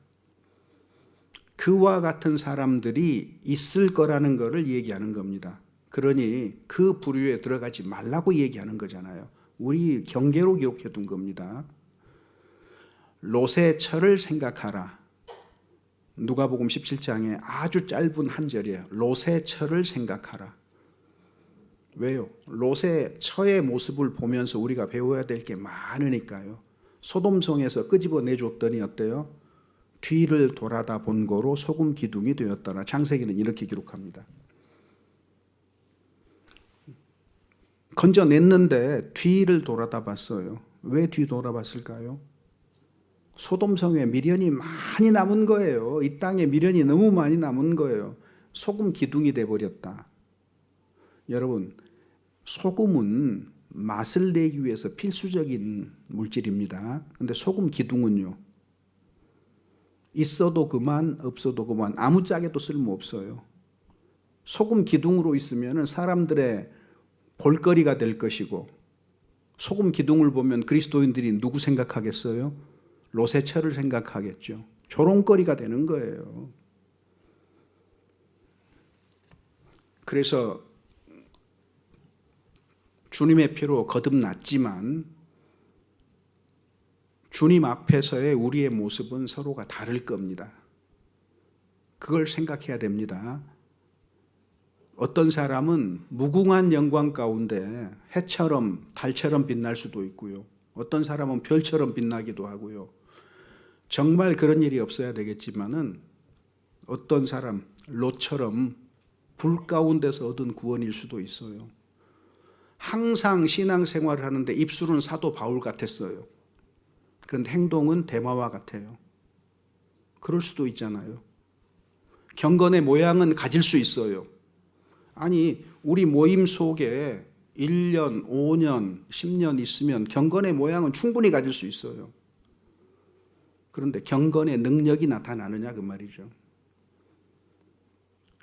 Speaker 1: 그와 같은 사람들이 있을 거라는 것을 얘기하는 겁니다. 그러니 그 부류에 들어가지 말라고 얘기하는 거잖아요. 우리 경계로 기록해 둔 겁니다. 롯의 처를 생각하라. 누가복음 17장에 아주 짧은 한 절이에요. 롯의 처를 생각하라. 왜요? 롯의 처의 모습을 보면서 우리가 배워야 될 게 많으니까요. 소돔성에서 끄집어내줬더니 어때요? 뒤를 돌아다 본 거로 소금 기둥이 되었더라. 창세기는 이렇게 기록합니다. 건져냈는데 뒤를 돌아다 봤어요. 왜 뒤 돌아봤을까요? 소돔성에 미련이 많이 남은 거예요. 이 땅에 미련이 너무 많이 남은 거예요. 소금 기둥이 돼버렸다. 여러분, 소금은 맛을 내기 위해서 필수적인 물질입니다. 근데 소금 기둥은요, 있어도 그만 없어도 그만 아무짝에도 쓸모없어요. 소금 기둥으로 있으면 사람들의 볼거리가 될 것이고, 소금 기둥을 보면 그리스도인들이 누구 생각하겠어요? 롯의 처를 생각하겠죠. 조롱거리가 되는 거예요. 그래서 주님의 피로 거듭났지만 주님 앞에서의 우리의 모습은 서로가 다를 겁니다. 그걸 생각해야 됩니다. 어떤 사람은 무궁한 영광 가운데 해처럼 달처럼 빛날 수도 있고요. 어떤 사람은 별처럼 빛나기도 하고요. 정말 그런 일이 없어야 되겠지만은 어떤 사람 롯처럼 불 가운데서 얻은 구원일 수도 있어요. 항상 신앙생활을 하는데 입술은 사도 바울 같았어요. 그런데 행동은 데마와 같아요. 그럴 수도 있잖아요. 경건의 모양은 가질 수 있어요. 아니, 우리 모임 속에 1년, 5년, 10년 있으면 경건의 모양은 충분히 가질 수 있어요. 그런데 경건의 능력이 나타나느냐 그 말이죠.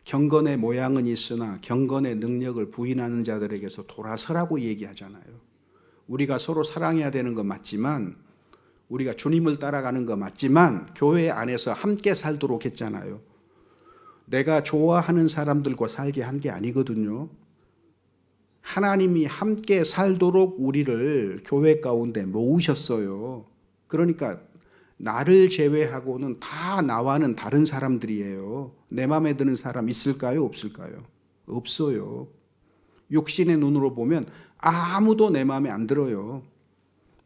Speaker 1: 경건의 모양은 있으나 경건의 능력을 부인하는 자들에게서 돌아서라고 얘기하잖아요. 우리가 서로 사랑해야 되는 거 맞지만, 우리가 주님을 따라가는 거 맞지만 교회 안에서 함께 살도록 했잖아요. 내가 좋아하는 사람들과 살게 한 게 아니거든요. 하나님이 함께 살도록 우리를 교회 가운데 모으셨어요. 그러니까 나를 제외하고는 다 나와는 다른 사람들이에요. 내 마음에 드는 사람 있을까요? 없을까요? 없어요. 육신의 눈으로 보면 아무도 내 마음에 안 들어요.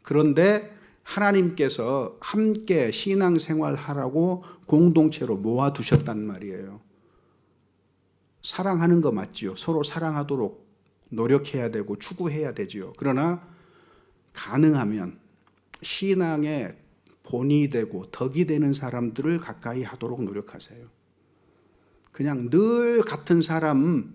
Speaker 1: 그런데 하나님께서 함께 신앙생활하라고 공동체로 모아두셨단 말이에요. 사랑하는 거 맞지요. 서로 사랑하도록 노력해야 되고 추구해야 되지요. 그러나 가능하면 신앙의 본이 되고 덕이 되는 사람들을 가까이 하도록 노력하세요. 그냥 늘 같은 사람끼리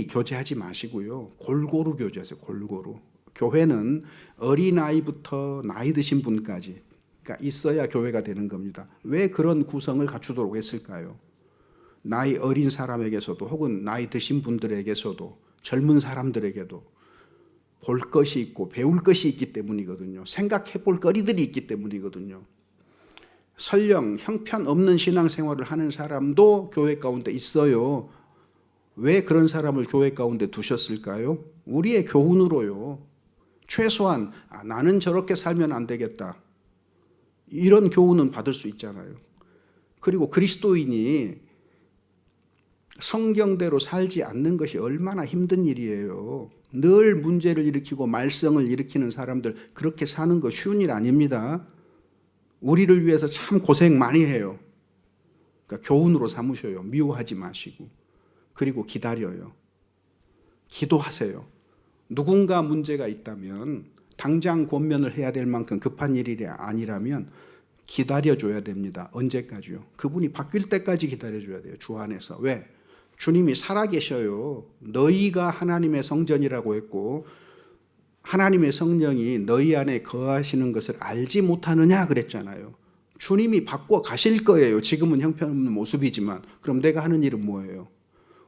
Speaker 1: 교제하지 마시고요. 골고루 교제하세요. 골고루. 교회는 어린아이부터 나이 드신 분까지 있어야 교회가 되는 겁니다. 왜 그런 구성을 갖추도록 했을까요? 나이 어린 사람에게서도 혹은 나이 드신 분들에게서도 젊은 사람들에게도 볼 것이 있고 배울 것이 있기 때문이거든요. 생각해 볼 거리들이 있기 때문이거든요. 설령 형편없는 신앙생활을 하는 사람도 교회 가운데 있어요. 왜 그런 사람을 교회 가운데 두셨을까요? 우리의 교훈으로요. 최소한 나는 저렇게 살면 안 되겠다. 이런 교훈은 받을 수 있잖아요. 그리고 그리스도인이 성경대로 살지 않는 것이 얼마나 힘든 일이에요. 늘 문제를 일으키고 말썽을 일으키는 사람들, 그렇게 사는 거 쉬운 일 아닙니다. 우리를 위해서 참 고생 많이 해요. 그러니까 교훈으로 삼으셔요. 미워하지 마시고. 그리고 기다려요. 기도하세요. 누군가 문제가 있다면 당장 권면을 해야 될 만큼 급한 일이 아니라면 기다려줘야 됩니다. 언제까지요? 그분이 바뀔 때까지 기다려줘야 돼요. 주 안에서. 왜? 주님이 살아계셔요. 너희가 하나님의 성전이라고 했고 하나님의 성령이 너희 안에 거하시는 것을 알지 못하느냐 그랬잖아요. 주님이 바꿔 가실 거예요. 지금은 형편없는 모습이지만. 그럼 내가 하는 일은 뭐예요?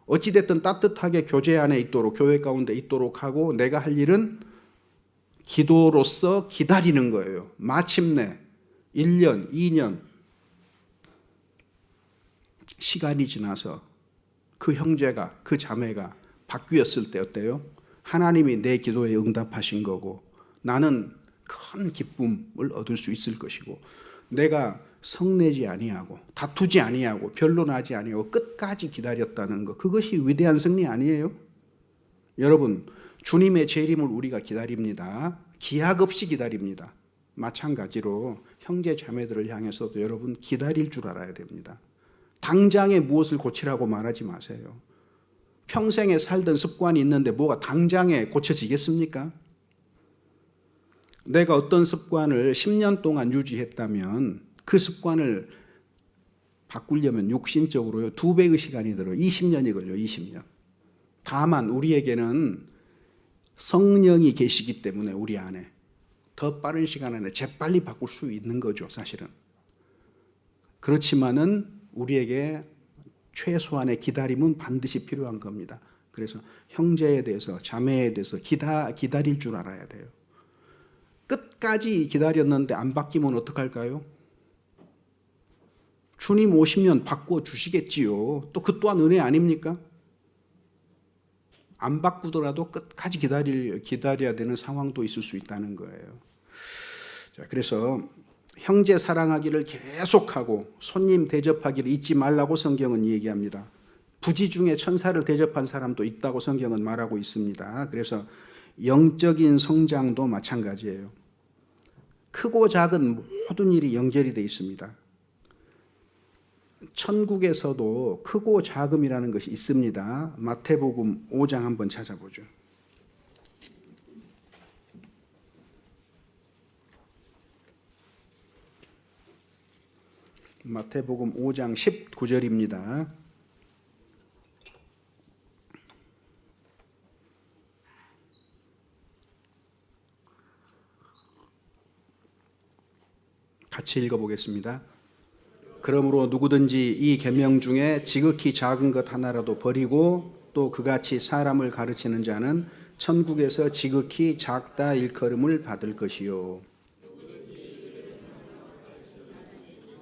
Speaker 1: 어찌됐든 따뜻하게 교제 안에 있도록, 교회 가운데 있도록 하고 내가 할 일은 기도로서 기다리는 거예요. 마침내 1년, 2년 시간이 지나서 그 형제가, 그 자매가 바뀌었을 때 어때요? 하나님이 내 기도에 응답하신 거고 나는 큰 기쁨을 얻을 수 있을 것이고 내가 성내지 아니하고 다투지 아니하고 변론하지 아니하고 끝까지 기다렸다는 것, 그것이 위대한 승리 아니에요? 여러분, 주님의 재림을 우리가 기다립니다. 기약 없이 기다립니다. 마찬가지로 형제 자매들을 향해서도 여러분 기다릴 줄 알아야 됩니다. 당장에 무엇을 고치라고 말하지 마세요. 평생에 살던 습관이 있는데 뭐가 당장에 고쳐지겠습니까? 내가 어떤 습관을 10년 동안 유지했다면 그 습관을 바꾸려면 육신적으로요 2배의 시간이 들어요. 20년이 걸려요. 20년. 다만 우리에게는 성령이 계시기 때문에 우리 안에 더 빠른 시간 안에 재빨리 바꿀 수 있는 거죠. 사실은. 그렇지만은 우리에게 최소한의 기다림은 반드시 필요한 겁니다. 그래서 형제에 대해서 자매에 대해서 기다릴 줄 알아야 돼요. 끝까지 기다렸는데 안 바뀌면 어떡할까요? 주님 오시면 바꿔주시겠지요. 또 그 또한 은혜 아닙니까? 안 바꾸더라도 끝까지 기다려야 되는 상황도 있을 수 있다는 거예요. 자, 그래서 형제 사랑하기를 계속하고 손님 대접하기를 잊지 말라고 성경은 얘기합니다. 부지 중에 천사를 대접한 사람도 있다고 성경은 말하고 있습니다. 그래서 영적인 성장도 마찬가지예요. 크고 작은 모든 일이 연결이 되어 있습니다. 천국에서도 크고 작음이라는 것이 있습니다. 마태복음 5장 한번 찾아보죠. 마태복음 5장 19절입니다. 같이 읽어보겠습니다. 그러므로 누구든지 이 계명 중에 지극히 작은 것 하나라도 버리고 또 그같이 사람을 가르치는 자는 천국에서 지극히 작다 일컬음을 받을 것이요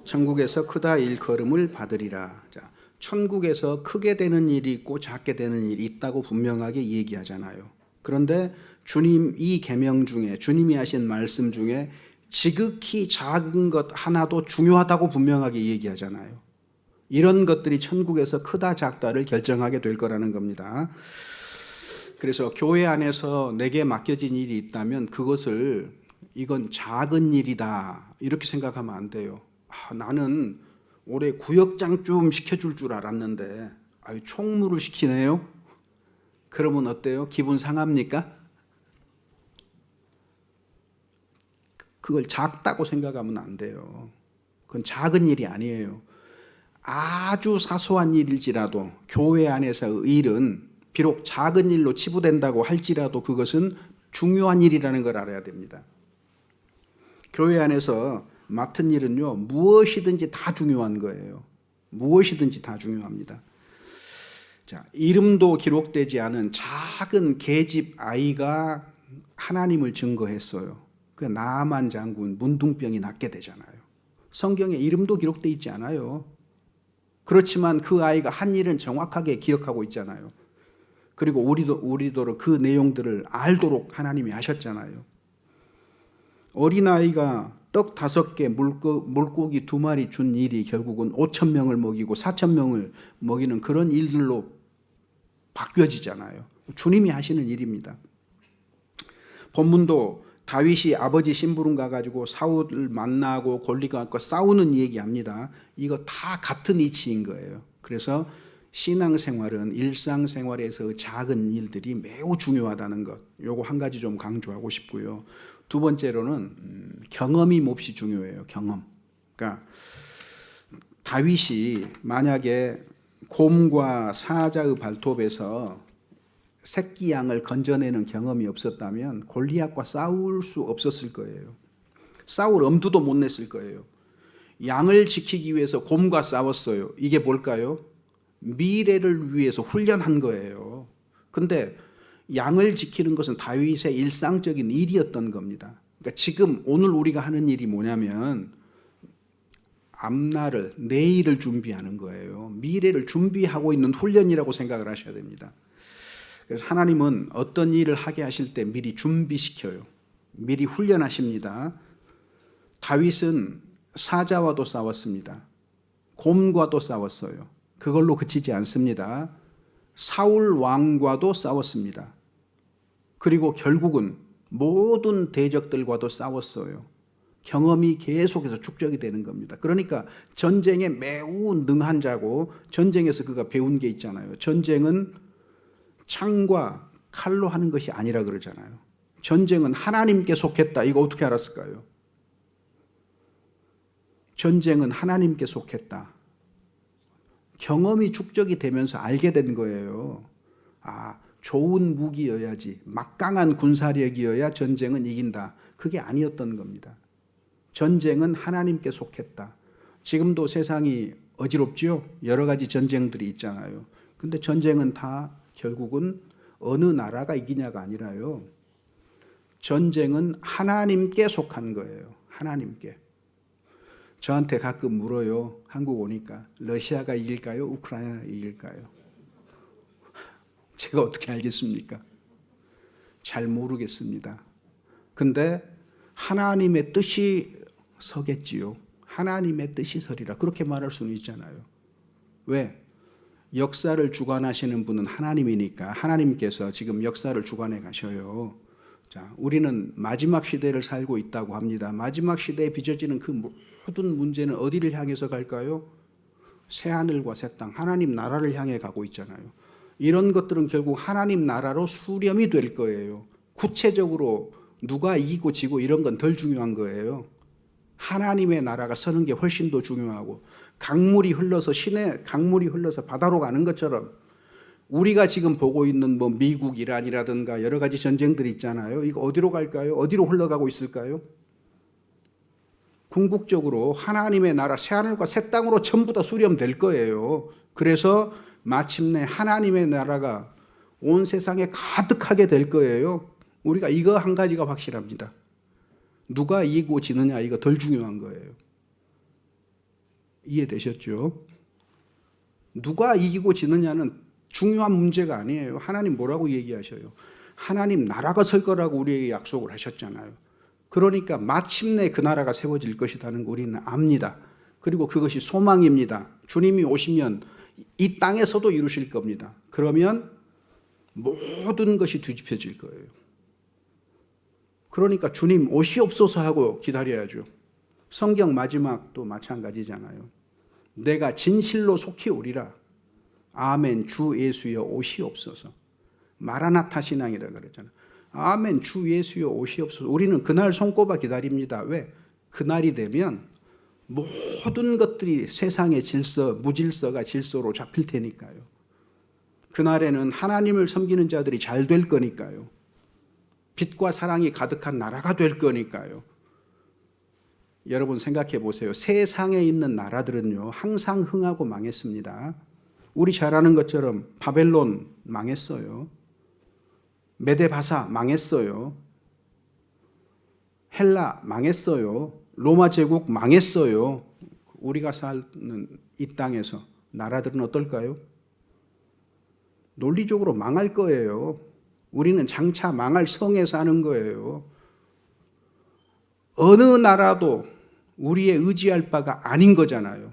Speaker 1: 천국에서 크다 일컬음을 받으리라. 자, 천국에서 크게 되는 일이 있고 작게 되는 일이 있다고 분명하게 얘기하잖아요. 그런데 주님 이 계명 중에 주님이 하신 말씀 중에 지극히 작은 것 하나도 중요하다고 분명하게 얘기하잖아요. 이런 것들이 천국에서 크다 작다를 결정하게 될 거라는 겁니다. 그래서 교회 안에서 내게 맡겨진 일이 있다면 그것을 이건 작은 일이다 이렇게 생각하면 안 돼요. 나는 올해 구역장 좀 시켜줄 줄 알았는데 총무를 시키네요. 그러면 어때요? 기분 상합니까? 그걸 작다고 생각하면 안 돼요. 그건 작은 일이 아니에요. 아주 사소한 일일지라도 교회 안에서의 일은 비록 작은 일로 치부된다고 할지라도 그것은 중요한 일이라는 걸 알아야 됩니다. 교회 안에서 맡은 일은요, 무엇이든지 다 중요한 거예요. 무엇이든지 다 중요합니다. 자, 이름도 기록되지 않은 작은 계집 아이가 하나님을 증거했어요. 그 나아만 장군 문둥병이 낫게 되잖아요. 성경에 이름도 기록되어 있지 않아요. 그렇지만 그 아이가 한 일은 정확하게 기억하고 있잖아요. 그리고 우리도 그 내용들을 알도록 하나님이 하셨잖아요. 어린아이가 떡 5개 물고기 2마리 준 일이 결국은 5,000명을 먹이고 4,000명을 먹이는 그런 일들로 바뀌어지잖아요. 주님이 하시는 일입니다. 본문도 다윗이 아버지 심부름 가가지고 사울을 만나고 골리앗과 싸우는 얘기합니다. 이거 다 같은 이치인 거예요. 그래서 신앙생활은 일상생활에서 작은 일들이 매우 중요하다는 것. 요거 한 가지 좀 강조하고 싶고요. 두 번째로는 경험이 몹시 중요해요. 경험. 그러니까 다윗이 만약에 곰과 사자의 발톱에서 새끼 양을 건져내는 경험이 없었다면 골리앗과 싸울 수 없었을 거예요. 싸울 엄두도 못 냈을 거예요. 양을 지키기 위해서 곰과 싸웠어요. 이게 뭘까요? 미래를 위해서 훈련한 거예요. 근데 양을 지키는 것은 다윗의 일상적인 일이었던 겁니다. 그러니까 지금 오늘 우리가 하는 일이 뭐냐면 앞날을, 내일을 준비하는 거예요. 미래를 준비하고 있는 훈련이라고 생각을 하셔야 됩니다. 그래서 하나님은 어떤 일을 하게 하실 때 미리 준비시켜요. 미리 훈련하십니다. 다윗은 사자와도 싸웠습니다. 곰과도 싸웠어요. 그걸로 그치지 않습니다. 사울 왕과도 싸웠습니다. 그리고 결국은 모든 대적들과도 싸웠어요. 경험이 계속해서 축적이 되는 겁니다. 그러니까 전쟁에 매우 능한 자고 전쟁에서 그가 배운 게 있잖아요. 전쟁은 창과 칼로 하는 것이 아니라 그러잖아요. 전쟁은 하나님께 속했다. 이거 어떻게 알았을까요? 전쟁은 하나님께 속했다. 경험이 축적이 되면서 알게 된 거예요. 좋은 무기여야지, 막강한 군사력이어야 전쟁은 이긴다. 그게 아니었던 겁니다. 전쟁은 하나님께 속했다. 지금도 세상이 어지럽죠? 여러 가지 전쟁들이 있잖아요. 근데 전쟁은 다 결국은 어느 나라가 이기냐가 아니라요. 전쟁은 하나님께 속한 거예요. 하나님께. 저한테 가끔 물어요. 한국 오니까 러시아가 이길까요? 우크라이나가 이길까요? 제가 어떻게 알겠습니까? 잘 모르겠습니다. 근데 하나님의 뜻이 서겠지요. 하나님의 뜻이 서리라. 그렇게 말할 수는 있잖아요. 왜? 역사를 주관하시는 분은 하나님이니까 하나님께서 지금 역사를 주관해 가셔요. 자, 우리는 마지막 시대를 살고 있다고 합니다. 마지막 시대에 빚어지는 그 모든 문제는 어디를 향해서 갈까요? 새하늘과 새 땅, 하나님 나라를 향해 가고 있잖아요. 이런 것들은 결국 하나님 나라로 수렴이 될 거예요. 구체적으로 누가 이기고 지고 이런 건 덜 중요한 거예요. 하나님의 나라가 서는 게 훨씬 더 중요하고, 강물이 흘러서 시내 강물이 흘러서 바다로 가는 것처럼 우리가 지금 보고 있는 뭐 미국, 이란이라든가 여러 가지 전쟁들이 있잖아요. 이거 어디로 갈까요? 어디로 흘러가고 있을까요? 궁극적으로 하나님의 나라 새하늘과 새 땅으로 전부 다 수렴될 거예요. 그래서 마침내 하나님의 나라가 온 세상에 가득하게 될 거예요. 우리가 이거 한 가지가 확실합니다. 누가 이기고 지느냐, 이거 덜 중요한 거예요. 이해되셨죠? 누가 이기고 지느냐는 중요한 문제가 아니에요. 하나님 뭐라고 얘기하셔요? 하나님 나라가 설 거라고 우리에게 약속을 하셨잖아요. 그러니까 마침내 그 나라가 세워질 것이라는 거 우리는 압니다. 그리고 그것이 소망입니다. 주님이 오시면 이 땅에서도 이루실 겁니다. 그러면 모든 것이 뒤집혀질 거예요. 그러니까 주님 오시옵소서 하고 기다려야죠. 성경 마지막도 마찬가지잖아요. 내가 진실로 속히 오리라. 아멘 주 예수여 오시옵소서. 마라나타 신앙이라고 그랬잖아요. 아멘 주 예수여 오시옵소서. 우리는 그날 손꼽아 기다립니다. 왜? 그날이 되면 모든 것들이 세상의 질서, 무질서가 질서로 잡힐 테니까요. 그날에는 하나님을 섬기는 자들이 잘 될 거니까요. 빛과 사랑이 가득한 나라가 될 거니까요. 여러분 생각해 보세요. 세상에 있는 나라들은요, 항상 흥하고 망했습니다. 우리 잘 아는 것처럼 바벨론 망했어요. 메데바사 망했어요. 헬라 망했어요. 로마 제국 망했어요. 우리가 사는 이 땅에서 나라들은 어떨까요? 논리적으로 망할 거예요. 우리는 장차 망할 성에 사는 거예요. 어느 나라도 우리의 의지할 바가 아닌 거잖아요.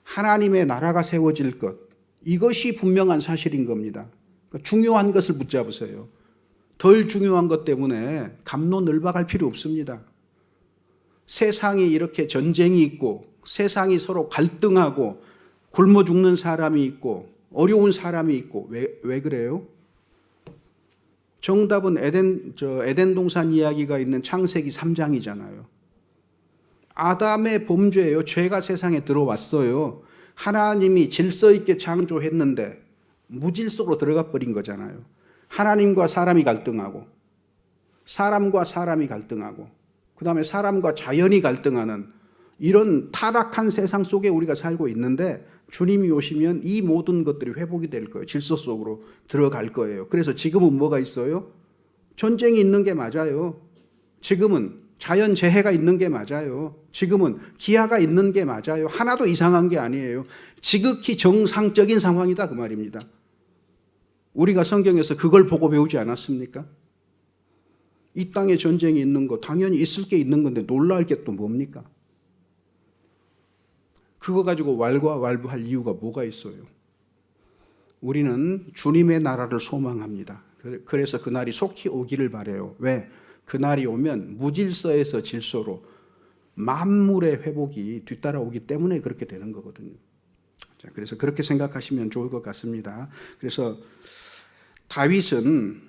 Speaker 1: 하나님의 나라가 세워질 것, 이것이 분명한 사실인 겁니다. 그러니까 중요한 것을 붙잡으세요. 덜 중요한 것 때문에 갑론을박할 필요 없습니다. 세상이 이렇게 전쟁이 있고 세상이 서로 갈등하고 굶어 죽는 사람이 있고 어려운 사람이 있고 왜 그래요? 정답은 에덴 동산 이야기가 있는 창세기 3장이잖아요. 아담의 범죄예요. 죄가 세상에 들어왔어요. 하나님이 질서 있게 창조했는데 무질서로 들어가 버린 거잖아요. 하나님과 사람이 갈등하고 사람과 사람이 갈등하고 그다음에 사람과 자연이 갈등하는 이런 타락한 세상 속에 우리가 살고 있는데 주님이 오시면 이 모든 것들이 회복이 될 거예요. 질서 속으로 들어갈 거예요. 그래서 지금은 뭐가 있어요? 전쟁이 있는 게 맞아요. 지금은 자연재해가 있는 게 맞아요. 지금은 기아가 있는 게 맞아요. 하나도 이상한 게 아니에요. 지극히 정상적인 상황이다 그 말입니다. 우리가 성경에서 그걸 보고 배우지 않았습니까? 이 땅에 전쟁이 있는 거 당연히 있을 게 있는 건데 놀랄 게 또 뭡니까? 그거 가지고 왈가왈부할 이유가 뭐가 있어요? 우리는 주님의 나라를 소망합니다. 그래서 그날이 속히 오기를 바라요. 왜? 그날이 오면 무질서에서 질서로 만물의 회복이 뒤따라오기 때문에 그렇게 되는 거거든요. 자, 그래서 그렇게 생각하시면 좋을 것 같습니다. 그래서 다윗은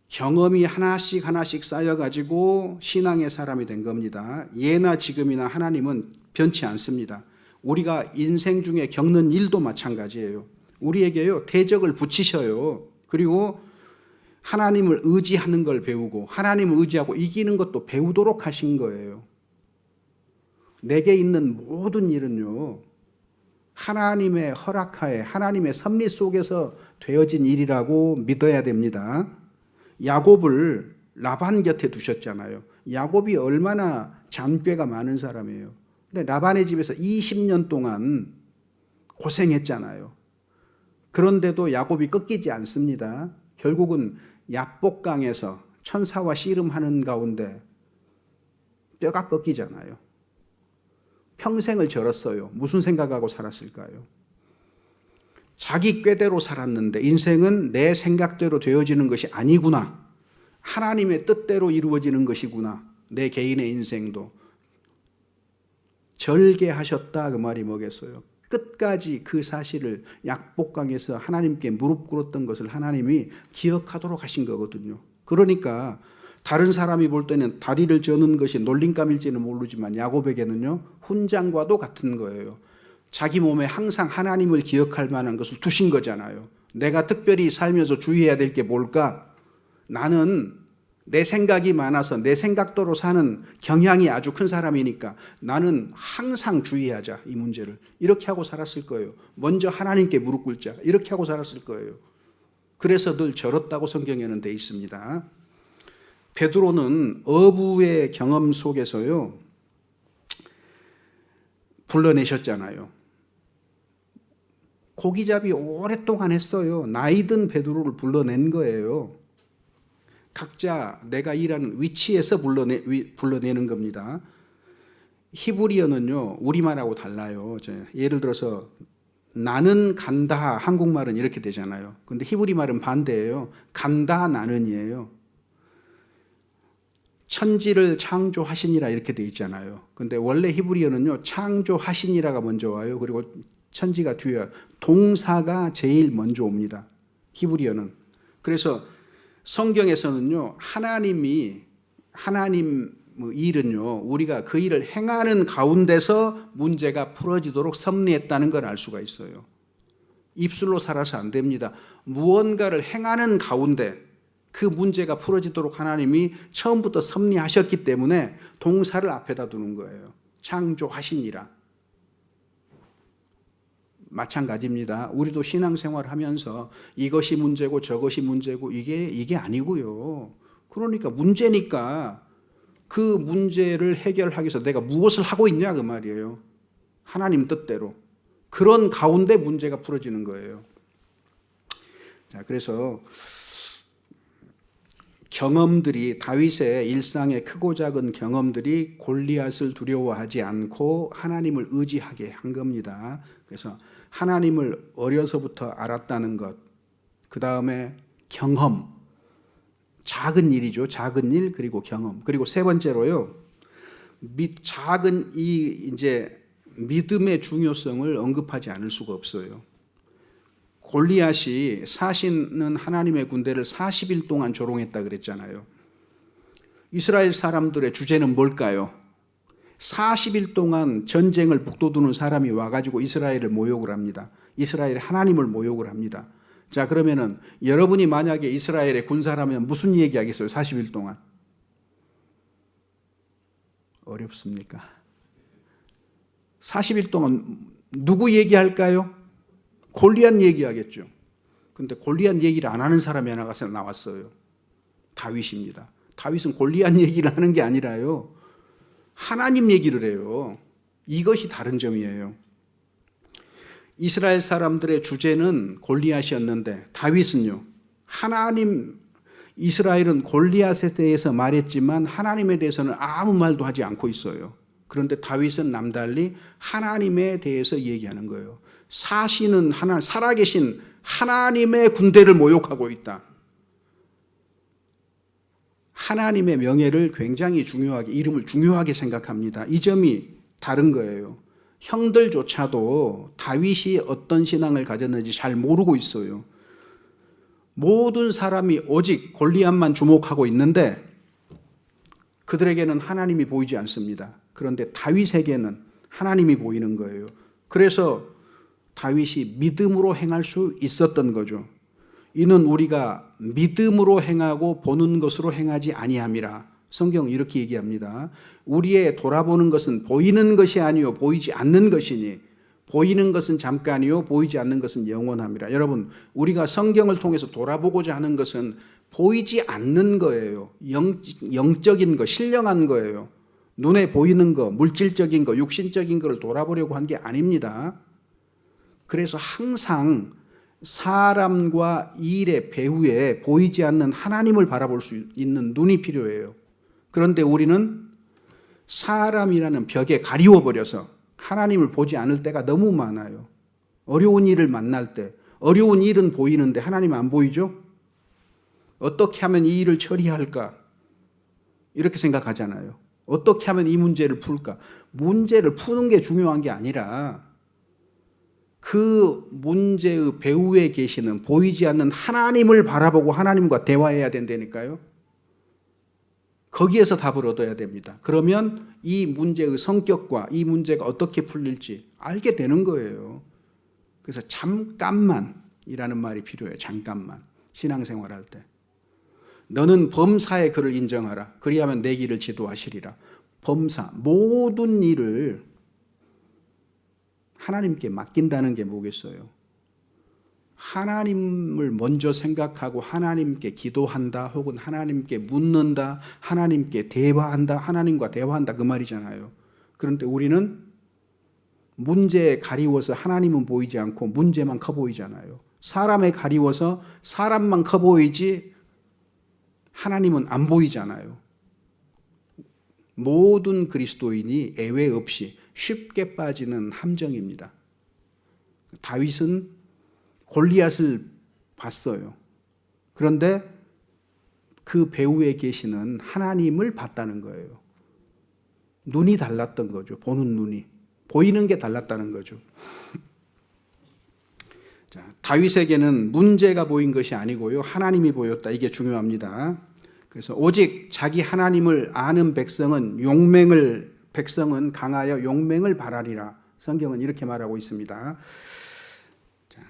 Speaker 1: 경험이 하나씩 하나씩 쌓여가지고 신앙의 사람이 된 겁니다. 예나 지금이나 하나님은 변치 않습니다. 우리가 인생 중에 겪는 일도 마찬가지예요. 우리에게요 대적을 붙이셔요. 그리고 하나님을 의지하는 걸 배우고 하나님을 의지하고 이기는 것도 배우도록 하신 거예요. 내게 있는 모든 일은요 하나님의 허락하에 하나님의 섭리 속에서 되어진 일이라고 믿어야 됩니다. 야곱을 라반 곁에 두셨잖아요. 야곱이 얼마나 잔꾀가 많은 사람이에요. 근데 라반의 집에서 20년 동안 고생했잖아요. 그런데도 야곱이 꺾이지 않습니다. 결국은 야복강에서 천사와 씨름하는 가운데 뼈가 꺾이잖아요. 평생을 절었어요. 무슨 생각하고 살았을까요? 자기 꾀대로 살았는데 인생은 내 생각대로 되어지는 것이 아니구나. 하나님의 뜻대로 이루어지는 것이구나. 내 개인의 인생도. 절개하셨다 그 말이 뭐겠어요? 끝까지 그 사실을 약복강에서 하나님께 무릎 꿇었던 것을 하나님이 기억하도록 하신 거거든요. 그러니까 다른 사람이 볼 때는 다리를 저는 것이 놀림감일지는 모르지만 야곱에게는요 훈장과도 같은 거예요. 자기 몸에 항상 하나님을 기억할 만한 것을 두신 거잖아요. 내가 특별히 살면서 주의해야 될 게 뭘까? 나는 내 생각이 많아서 내 생각대로 사는 경향이 아주 큰 사람이니까 나는 항상 주의하자 이 문제를. 이렇게 하고 살았을 거예요. 먼저 하나님께 무릎 꿇자. 이렇게 하고 살았을 거예요. 그래서 늘 절었다고 성경에는 돼 있습니다. 베드로는 어부의 경험 속에서요 불러내셨잖아요. 고기잡이 오랫동안 했어요. 나이 든 베드로를 불러낸 거예요. 각자 내가 일하는 위치에서 불러내는 겁니다. 히브리어는요 우리말하고 달라요. 예를 들어서 나는 간다, 한국말은 이렇게 되잖아요. 근데 히브리 말은 반대예요. 간다 나는이에요. 천지를 창조하시니라 이렇게 돼 있잖아요. 근데 원래 히브리어는요 창조하시니라가 먼저 와요. 그리고 천지가 뒤에 와요. 동사가 제일 먼저 옵니다. 히브리어는. 그래서 성경에서는요 하나님 일은요 우리가 그 일을 행하는 가운데서 문제가 풀어지도록 섭리했다는 걸 알 수가 있어요. 입술로 살아서 안 됩니다. 무언가를 행하는 가운데 그 문제가 풀어지도록 하나님이 처음부터 섭리하셨기 때문에 동사를 앞에다 두는 거예요. 창조하시니라. 마찬가지입니다. 우리도 신앙생활을 하면서 이것이 문제고 저것이 문제고 이게 아니고요. 그러니까 문제니까 그 문제를 해결하기 위해서 내가 무엇을 하고 있냐 그 말이에요. 하나님 뜻대로. 그런 가운데 문제가 풀어지는 거예요. 자, 그래서 경험들이 다윗의 일상의 크고 작은 경험들이 골리앗을 두려워하지 않고 하나님을 의지하게 한 겁니다. 그래서 하나님을 어려서부터 알았다는 것, 그 다음에 경험, 작은 일이죠. 작은 일 그리고 경험. 그리고 세 번째로요. 작은 이제 믿음의 중요성을 언급하지 않을 수가 없어요. 골리앗이 사시는 하나님의 군대를 40일 동안 조롱했다 그랬잖아요. 이스라엘 사람들의 주제는 뭘까요? 40일 동안 전쟁을 북돋우는 사람이 와가지고 이스라엘을 모욕을 합니다. 이스라엘 하나님을 모욕을 합니다. 자, 그러면은 여러분이 만약에 이스라엘의 군사라면 무슨 얘기하겠어요? 40일 동안. 어렵습니까? 40일 동안 누구 얘기할까요? 골리앗 얘기하겠죠. 근데 골리앗 얘기를 안 하는 사람이 하나가 나왔어요. 다윗입니다. 다윗은 골리앗 얘기를 하는 게 아니라요. 하나님 얘기를 해요. 이것이 다른 점이에요. 이스라엘 사람들의 주제는 골리앗이었는데 다윗은요. 이스라엘은 골리앗에 대해서 말했지만 하나님에 대해서는 아무 말도 하지 않고 있어요. 그런데 다윗은 남달리 하나님에 대해서 얘기하는 거예요. 사시는 살아계신 하나님의 군대를 모욕하고 있다. 하나님의 명예를 굉장히 중요하게, 이름을 중요하게 생각합니다. 이 점이 다른 거예요. 형들조차도 다윗이 어떤 신앙을 가졌는지 잘 모르고 있어요. 모든 사람이 오직 골리앗만 주목하고 있는데 그들에게는 하나님이 보이지 않습니다. 그런데 다윗에게는 하나님이 보이는 거예요. 그래서 다윗이 믿음으로 행할 수 있었던 거죠. 이는 우리가 믿음으로 행하고 보는 것으로 행하지 아니함이라. 성경 이렇게 얘기합니다. 우리의 돌아보는 것은 보이는 것이 아니요 보이지 않는 것이니 보이는 것은 잠깐이요 보이지 않는 것은 영원함이라. 여러분, 우리가 성경을 통해서 돌아보고자 하는 것은 보이지 않는 거예요. 영적인 거, 신령한 거예요. 눈에 보이는 거, 물질적인 거, 육신적인 거를 돌아보려고 한 게 아닙니다. 그래서 항상 사람과 일의 배후에 보이지 않는 하나님을 바라볼 수 있는 눈이 필요해요. 그런데 우리는 사람이라는 벽에 가리워버려서 하나님을 보지 않을 때가 너무 많아요. 어려운 일을 만날 때, 어려운 일은 보이는데 하나님은 안 보이죠? 어떻게 하면 이 일을 처리할까? 이렇게 생각하잖아요. 어떻게 하면 이 문제를 풀까? 문제를 푸는 게 중요한 게 아니라 그 문제의 배후에 계시는 보이지 않는 하나님을 바라보고 하나님과 대화해야 된다니까요. 거기에서 답을 얻어야 됩니다. 그러면 이 문제의 성격과 이 문제가 어떻게 풀릴지 알게 되는 거예요. 그래서 잠깐만이라는 말이 필요해요. 잠깐만. 신앙생활할 때. 너는 범사의 그를 인정하라. 그리하면 내 길을 지도하시리라. 범사, 모든 일을 하나님께 맡긴다는 게 뭐겠어요? 하나님을 먼저 생각하고 하나님께 기도한다, 혹은 하나님께 묻는다, 하나님께 대화한다, 하나님과 대화한다 그 말이잖아요. 그런데 우리는 문제에 가리워서 하나님은 보이지 않고 문제만 커 보이잖아요. 사람에 가리워서 사람만 커 보이지 하나님은 안 보이잖아요. 모든 그리스도인이 예외 없이 쉽게 빠지는 함정입니다. 다윗은 골리앗을 봤어요. 그런데 그 배후에 계시는 하나님을 봤다는 거예요. 눈이 달랐던 거죠. 보는 눈이. 보이는 게 달랐다는 거죠. 자, 다윗에게는 문제가 보인 것이 아니고요. 하나님이 보였다. 이게 중요합니다. 그래서 오직 자기 하나님을 아는 백성은 강하여 용맹을 발하리라. 성경은 이렇게 말하고 있습니다. 자,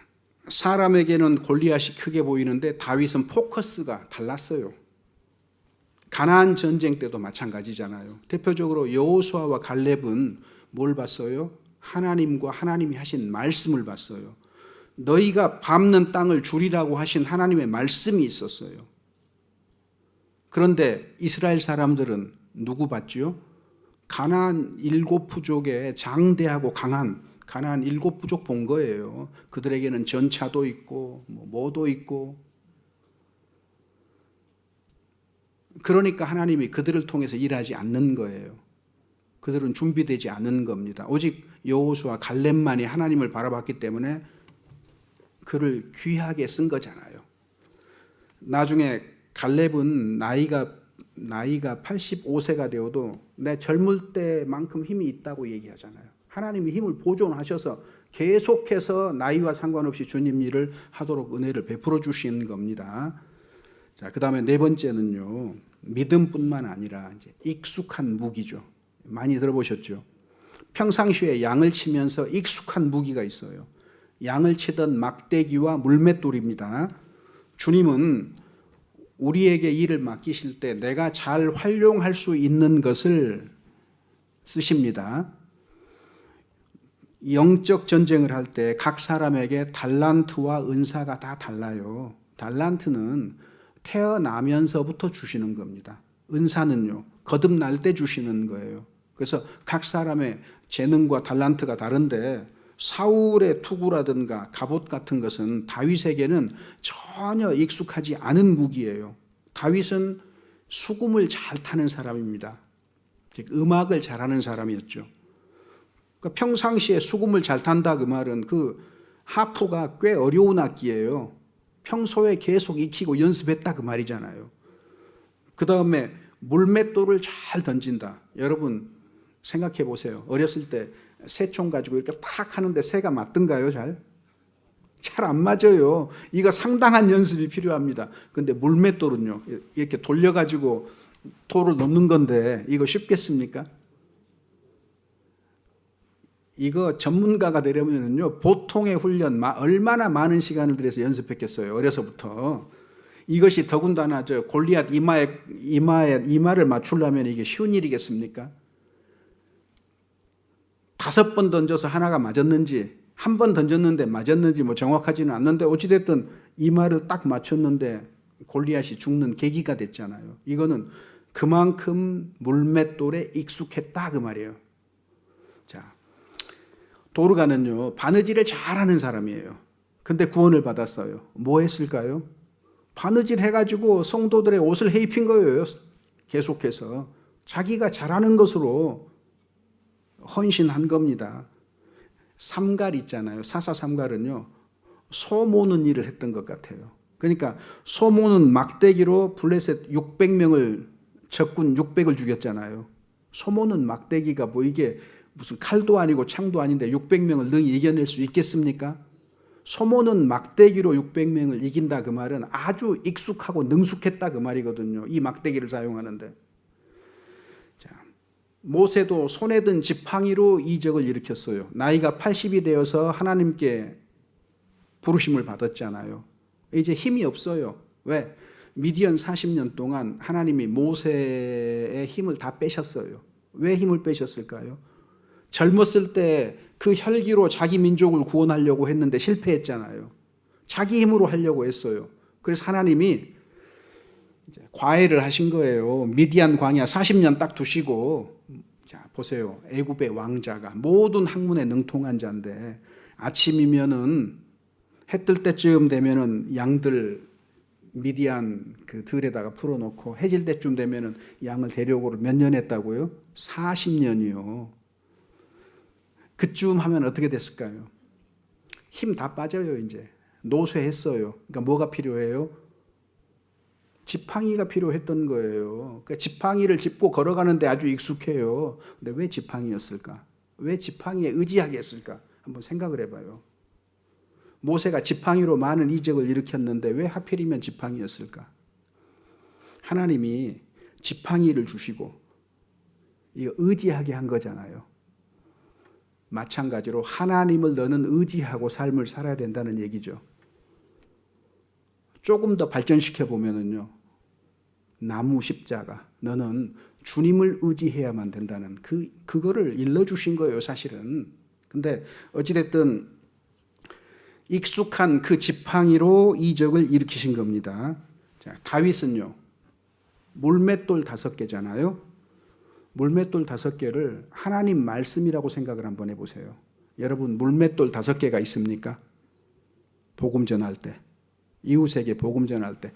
Speaker 1: 사람에게는 골리앗이 크게 보이는데 다윗은 포커스가 달랐어요. 가나안 전쟁 때도 마찬가지잖아요. 대표적으로 여호수아와 갈렙은 뭘 봤어요? 하나님과 하나님이 하신 말씀을 봤어요. 너희가 밟는 땅을 주리라고 하신 하나님의 말씀이 있었어요. 그런데 이스라엘 사람들은 누구 봤죠? 가나안 7부족의 장대하고 강한 가나안 7부족 본 거예요. 그들에게는 전차도 있고 뭐도 있고. 그러니까 하나님이 그들을 통해서 일하지 않는 거예요. 그들은 준비되지 않은 겁니다. 오직 여호수아 갈렙만이 하나님을 바라봤기 때문에 그를 귀하게 쓴 거잖아요. 나중에 갈렙은 나이가 85세가 되어도 내 젊을 때만큼 힘이 있다고 얘기하잖아요. 하나님이 힘을 보존하셔서 계속해서 나이와 상관없이 주님 일을 하도록 은혜를 베풀어 주신 겁니다. 자, 그다음에 네 번째는요. 믿음뿐만 아니라 이제 익숙한 무기죠. 많이 들어보셨죠? 평상시에 양을 치면서 익숙한 무기가 있어요. 양을 치던 막대기와 물맷돌입니다. 주님은 우리에게 일을 맡기실 때 내가 잘 활용할 수 있는 것을 쓰십니다. 영적 전쟁을 할 때 각 사람에게 달란트와 은사가 다 달라요. 달란트는 태어나면서부터 주시는 겁니다. 은사는요, 거듭날 때 주시는 거예요. 그래서 각 사람의 재능과 달란트가 다른데 사울의 투구라든가 갑옷 같은 것은 다윗에게는 전혀 익숙하지 않은 무기예요. 다윗은 수금을 잘 타는 사람입니다. 즉 음악을 잘하는 사람이었죠. 그러니까 평상시에 수금을 잘 탄다 그 말은 그 하프가 꽤 어려운 악기예요. 평소에 계속 익히고 연습했다 그 말이잖아요. 그 다음에 물맷돌을 잘 던진다. 여러분 생각해 보세요. 어렸을 때 새총 가지고 이렇게 탁 하는데 새가 맞던가요? 잘 안 맞아요. 이거 상당한 연습이 필요합니다. 근데 물맷돌은요, 이렇게 돌려가지고 돌을 넣는 건데 이거 쉽겠습니까? 이거 전문가가 되려면요, 보통의 훈련, 얼마나 많은 시간을 들여서 연습했겠어요. 어려서부터. 이것이 더군다나 골리앗 이마를 맞추려면 이게 쉬운 일이겠습니까? 5번 던져서 하나가 맞았는지, 한 번 던졌는데 맞았는지 정확하지는 않는데 어찌됐든 이마를 딱 맞췄는데 골리앗이 죽는 계기가 됐잖아요. 이거는 그만큼 물맷돌에 익숙했다 그 말이에요. 자, 도르가는요, 바느질을 잘하는 사람이에요. 근데 구원을 받았어요. 뭐 했을까요? 바느질 해가지고 성도들의 옷을 해입힌 거예요. 계속해서 자기가 잘하는 것으로 헌신한 겁니다. 삼갈 있잖아요. 사사삼갈은요, 소모는 일을 했던 것 같아요. 그러니까 소모는 막대기로 블레셋 600명을 적군 600을 죽였잖아요. 소모는 막대기가 뭐 이게 무슨 칼도 아니고 창도 아닌데 600명을 능히 이겨낼 수 있겠습니까? 소모는 막대기로 600명을 이긴다 그 말은 아주 익숙하고 능숙했다 그 말이거든요. 이 막대기를 사용하는데. 자, 모세도 손에 든 지팡이로 이적을 일으켰어요. 나이가 80이 되어서 하나님께 부르심을 받았잖아요. 이제 힘이 없어요. 왜? 미디안 40년 동안 하나님이 모세의 힘을 다 빼셨어요. 왜 힘을 빼셨을까요? 젊었을 때 그 혈기로 자기 민족을 구원하려고 했는데 실패했잖아요. 자기 힘으로 하려고 했어요. 그래서 하나님이 이제 과외를 하신 거예요. 미디안 광야 40년 딱 두시고, 자 보세요. 애굽의 왕자가 모든 학문에 능통한 자인데 아침이면은 해 뜰 때쯤 되면은 양들 미디안 그 들에다가 풀어놓고 해질 때쯤 되면은 양을 데려오고 몇 년 했다고요? 40년이요. 그쯤 하면 어떻게 됐을까요? 힘 다 빠져요, 이제. 노쇠했어요. 그러니까 뭐가 필요해요? 지팡이가 필요했던 거예요. 그러니까 지팡이를 짚고 걸어가는데 아주 익숙해요. 근데 왜 지팡이였을까? 왜 지팡이에 의지하게 했을까? 한번 생각을 해봐요. 모세가 지팡이로 많은 이적을 일으켰는데 왜 하필이면 지팡이였을까? 하나님이 지팡이를 주시고 이거 의지하게 한 거잖아요. 마찬가지로 하나님을 너는 의지하고 삶을 살아야 된다는 얘기죠. 조금 더 발전시켜 보면은요. 나무 십자가 너는 주님을 의지해야만 된다는 그거를 일러주신 거예요, 사실은. 근데 어찌됐든 익숙한 그 지팡이로 이적을 일으키신 겁니다. 자, 다윗은요. 물맷돌 5개잖아요. 물맷돌 5개를 하나님 말씀이라고 생각을 한번 해보세요. 여러분 물맷돌 5개가 있습니까? 복음 전할 때, 이웃에게 복음 전할 때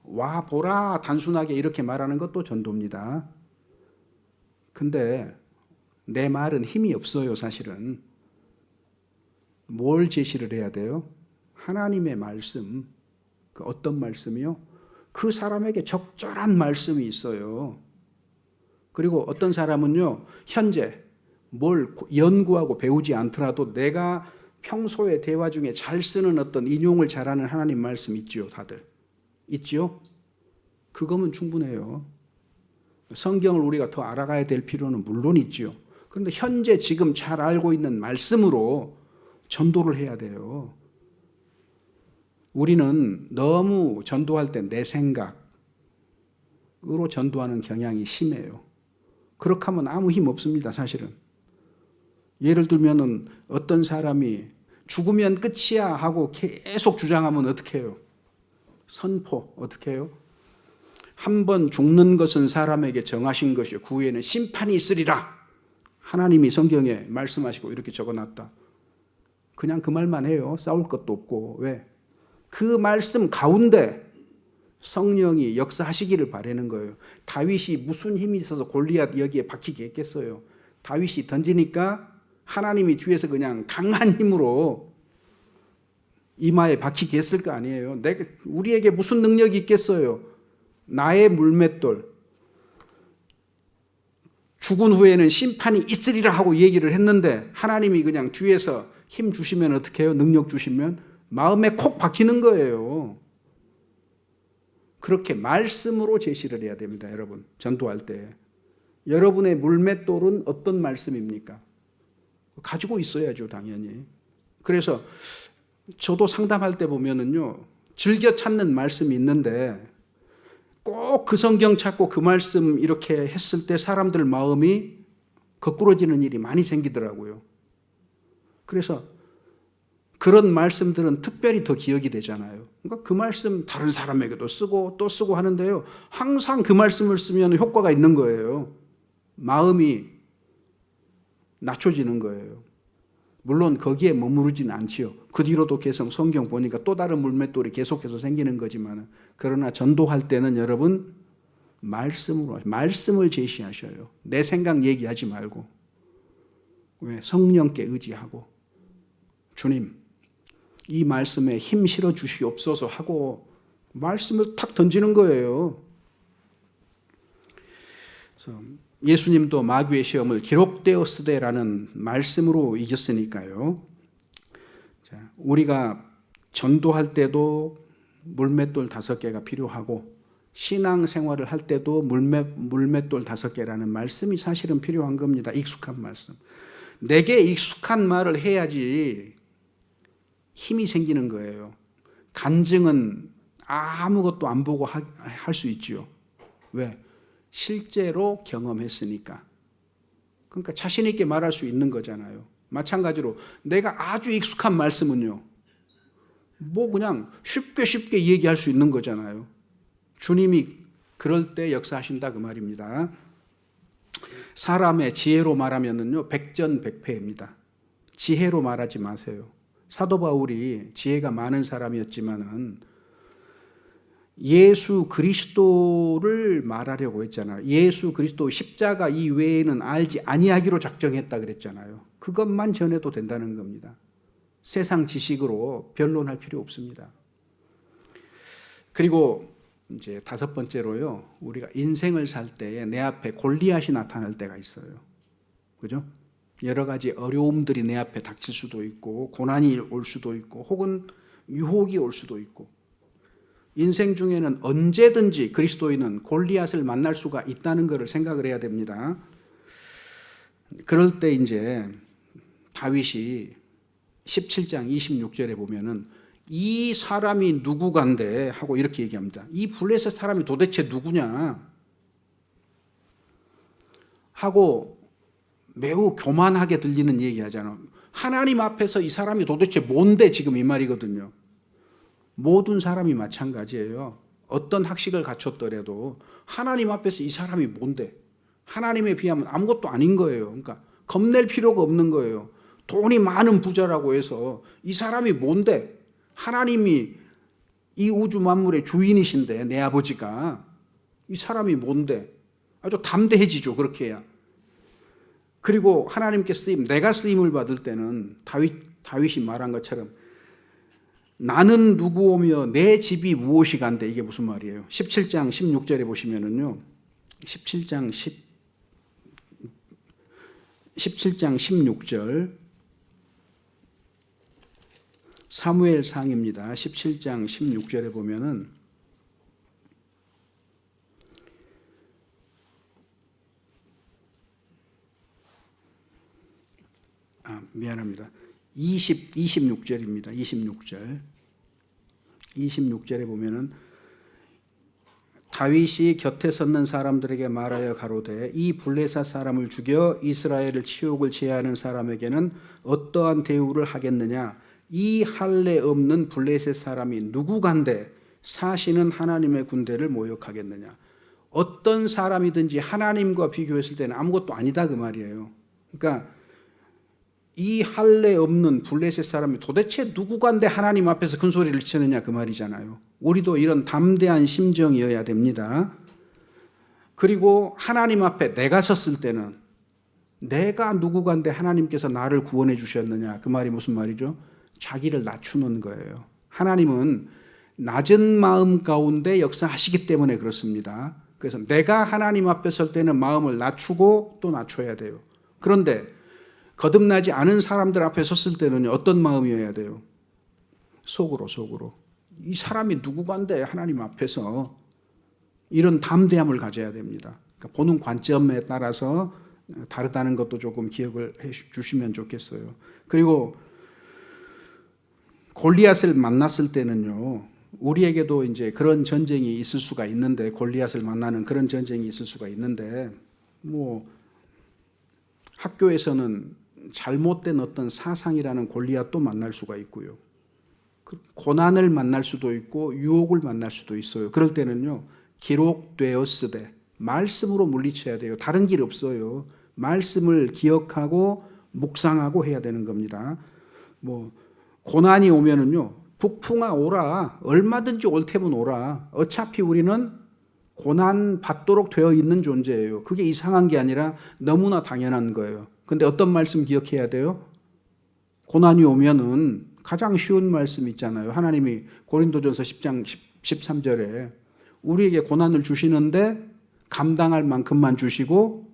Speaker 1: 와 보라 단순하게 이렇게 말하는 것도 전도입니다. 근데 내 말은 힘이 없어요, 사실은. 뭘 제시를 해야 돼요? 하나님의 말씀. 그 어떤 말씀이요? 그 사람에게 적절한 말씀이 있어요. 그리고 어떤 사람은요, 현재 뭘 연구하고 배우지 않더라도 내가 평소에 대화 중에 잘 쓰는 어떤 인용을 잘하는 하나님 말씀 있지요, 다들. 있지요? 그거면 충분해요. 성경을 우리가 더 알아가야 될 필요는 물론 있지요. 그런데 현재 지금 잘 알고 있는 말씀으로 전도를 해야 돼요. 우리는 너무 전도할 때 내 생각으로 전도하는 경향이 심해요. 그렇게 하면 아무 힘 없습니다, 사실은. 예를 들면은 어떤 사람이 죽으면 끝이야 하고 계속 주장하면 어떻게 해요? 선포, 어떻게 해요? 한 번 죽는 것은 사람에게 정하신 것이요. 그 후에는 심판이 있으리라. 하나님이 성경에 말씀하시고 이렇게 적어놨다. 그냥 그 말만 해요. 싸울 것도 없고. 왜? 그 말씀 가운데 성령이 역사하시기를 바라는 거예요. 다윗이 무슨 힘이 있어서 골리앗 여기에 박히게 했겠어요. 다윗이 던지니까 하나님이 뒤에서 그냥 강한 힘으로 이마에 박히게 했을 거 아니에요. 우리에게 무슨 능력이 있겠어요. 나의 물맷돌. 죽은 후에는 심판이 있으리라 하고 얘기를 했는데 하나님이 그냥 뒤에서 힘 주시면 어떻게 해요? 능력 주시면 마음에 콕 박히는 거예요. 그렇게 말씀으로 제시를 해야 됩니다, 여러분. 전도할 때. 여러분의 물맷돌은 어떤 말씀입니까? 가지고 있어야죠, 당연히. 그래서 저도 상담할 때 보면은요, 즐겨 찾는 말씀이 있는데 꼭 그 성경 찾고 그 말씀 이렇게 했을 때 사람들 마음이 거꾸러지는 일이 많이 생기더라고요. 그래서 그런 말씀들은 특별히 더 기억이 되잖아요. 그러니까 그 말씀 다른 사람에게도 쓰고 또 쓰고 하는데요. 항상 그 말씀을 쓰면 효과가 있는 거예요. 마음이 낮춰지는 거예요. 물론 거기에 머무르지는 않지요. 그 뒤로도 계속 성경 보니까 또 다른 물맷돌이 계속해서 생기는 거지만, 그러나 전도할 때는 여러분 말씀으로, 말씀을 제시하셔요. 내 생각 얘기하지 말고. 왜? 성령께 의지하고. 주님, 이 말씀에 힘 실어 주시옵소서 하고 말씀을 탁 던지는 거예요. 그래서 예수님도 마귀의 시험을 기록되었으되라는 말씀으로 이겼으니까요. 자, 우리가 전도할 때도 물맷돌 5개가 필요하고 신앙생활을 할 때도 물맷돌 5개라는 말씀이 사실은 필요한 겁니다. 익숙한 말씀. 내게 익숙한 말을 해야지 힘이 생기는 거예요. 간증은 아무것도 안 보고 할 수 있죠. 왜? 실제로 경험했으니까. 그러니까 자신 있게 말할 수 있는 거잖아요. 마찬가지로 내가 아주 익숙한 말씀은요, 뭐 그냥 쉽게 얘기할 수 있는 거잖아요. 주님이 그럴 때 역사하신다 그 말입니다. 사람의 지혜로 말하면은요, 백전백패입니다. 지혜로 말하지 마세요. 사도 바울이 지혜가 많은 사람이었지만은 예수 그리스도를 말하려고 했잖아요. 예수 그리스도 십자가 이외에는 알지 아니하기로 작정했다 그랬잖아요. 그것만 전해도 된다는 겁니다. 세상 지식으로 변론할 필요 없습니다. 그리고 이제 5번째로요, 우리가 인생을 살 때에 내 앞에 골리앗이 나타날 때가 있어요. 그죠? 여러 가지 어려움들이 내 앞에 닥칠 수도 있고, 고난이 올 수도 있고, 혹은 유혹이 올 수도 있고, 인생 중에는 언제든지 그리스도인은 골리앗을 만날 수가 있다는 것을 생각을 해야 됩니다. 그럴 때 이제 다윗이 17장 26절에 보면은 이 사람이 누구간데 하고 이렇게 얘기합니다. 이 블레셋 사람이 도대체 누구냐 하고 매우 교만하게 들리는 얘기하잖아. 하나님 앞에서 이 사람이 도대체 뭔데 지금 이 말이거든요. 모든 사람이 마찬가지예요. 어떤 학식을 갖췄더라도 하나님 앞에서 이 사람이 뭔데? 하나님에 비하면 아무것도 아닌 거예요. 그러니까 겁낼 필요가 없는 거예요. 돈이 많은 부자라고 해서 이 사람이 뭔데? 하나님이 이 우주 만물의 주인이신데, 내 아버지가 이 사람이 뭔데? 아주 담대해지죠. 그렇게 해야. 그리고 하나님께 내가 쓰임을 받을 때는 다윗이 말한 것처럼 나는 누구오며 내 집이 무엇이간데, 이게 무슨 말이에요? 17장 16절에 보시면은요, 17장 16절 사무엘상입니다. 17장 16절에 보면은 미안합니다. 26절입니다. 26절에 보면은 다윗이 곁에 섰는 사람들에게 말하여 가로되 이 블레셋 사람을 죽여 이스라엘을 치욕을 제하는 사람에게는 어떠한 대우를 하겠느냐? 이 할례 없는 블레셋 사람이 누구간데 사시는 하나님의 군대를 모욕하겠느냐? 어떤 사람이든지 하나님과 비교했을 때는 아무것도 아니다 그 말이에요. 그러니까 이 할례 없는 블레셋 사람이 도대체 누구간데 하나님 앞에서 큰 소리를 치느냐 그 말이잖아요. 우리도 이런 담대한 심정이어야 됩니다. 그리고 하나님 앞에 내가 섰을 때는 내가 누구간데 하나님께서 나를 구원해 주셨느냐 그 말이 무슨 말이죠? 자기를 낮추는 거예요. 하나님은 낮은 마음 가운데 역사하시기 때문에 그렇습니다. 그래서 내가 하나님 앞에 설 때는 마음을 낮추고 또 낮춰야 돼요. 그런데 거듭나지 않은 사람들 앞에 섰을 때는 어떤 마음이어야 돼요? 속으로. 이 사람이 누구간데 하나님 앞에서, 이런 담대함을 가져야 됩니다. 그러니까 보는 관점에 따라서 다르다는 것도 조금 기억을 해 주시면 좋겠어요. 그리고 골리앗을 만났을 때는요, 우리에게도 이제 그런 전쟁이 있을 수가 있는데, 골리앗을 만나는 그런 전쟁이 있을 수가 있는데, 뭐 학교에서는 잘못된 어떤 사상이라는 골리앗도 만날 수가 있고요. 고난을 만날 수도 있고 유혹을 만날 수도 있어요. 그럴 때는요, 기록되었으되 말씀으로 물리쳐야 돼요. 다른 길 없어요. 말씀을 기억하고 묵상하고 해야 되는 겁니다. 뭐 고난이 오면은요, 북풍아 오라. 얼마든지 올 테면 오라. 어차피 우리는 고난 받도록 되어 있는 존재예요. 그게 이상한 게 아니라 너무나 당연한 거예요. 근데 어떤 말씀 기억해야 돼요? 고난이 오면은 가장 쉬운 말씀 있잖아요. 하나님이 고린도전서 10장 13절에 우리에게 고난을 주시는데 감당할 만큼만 주시고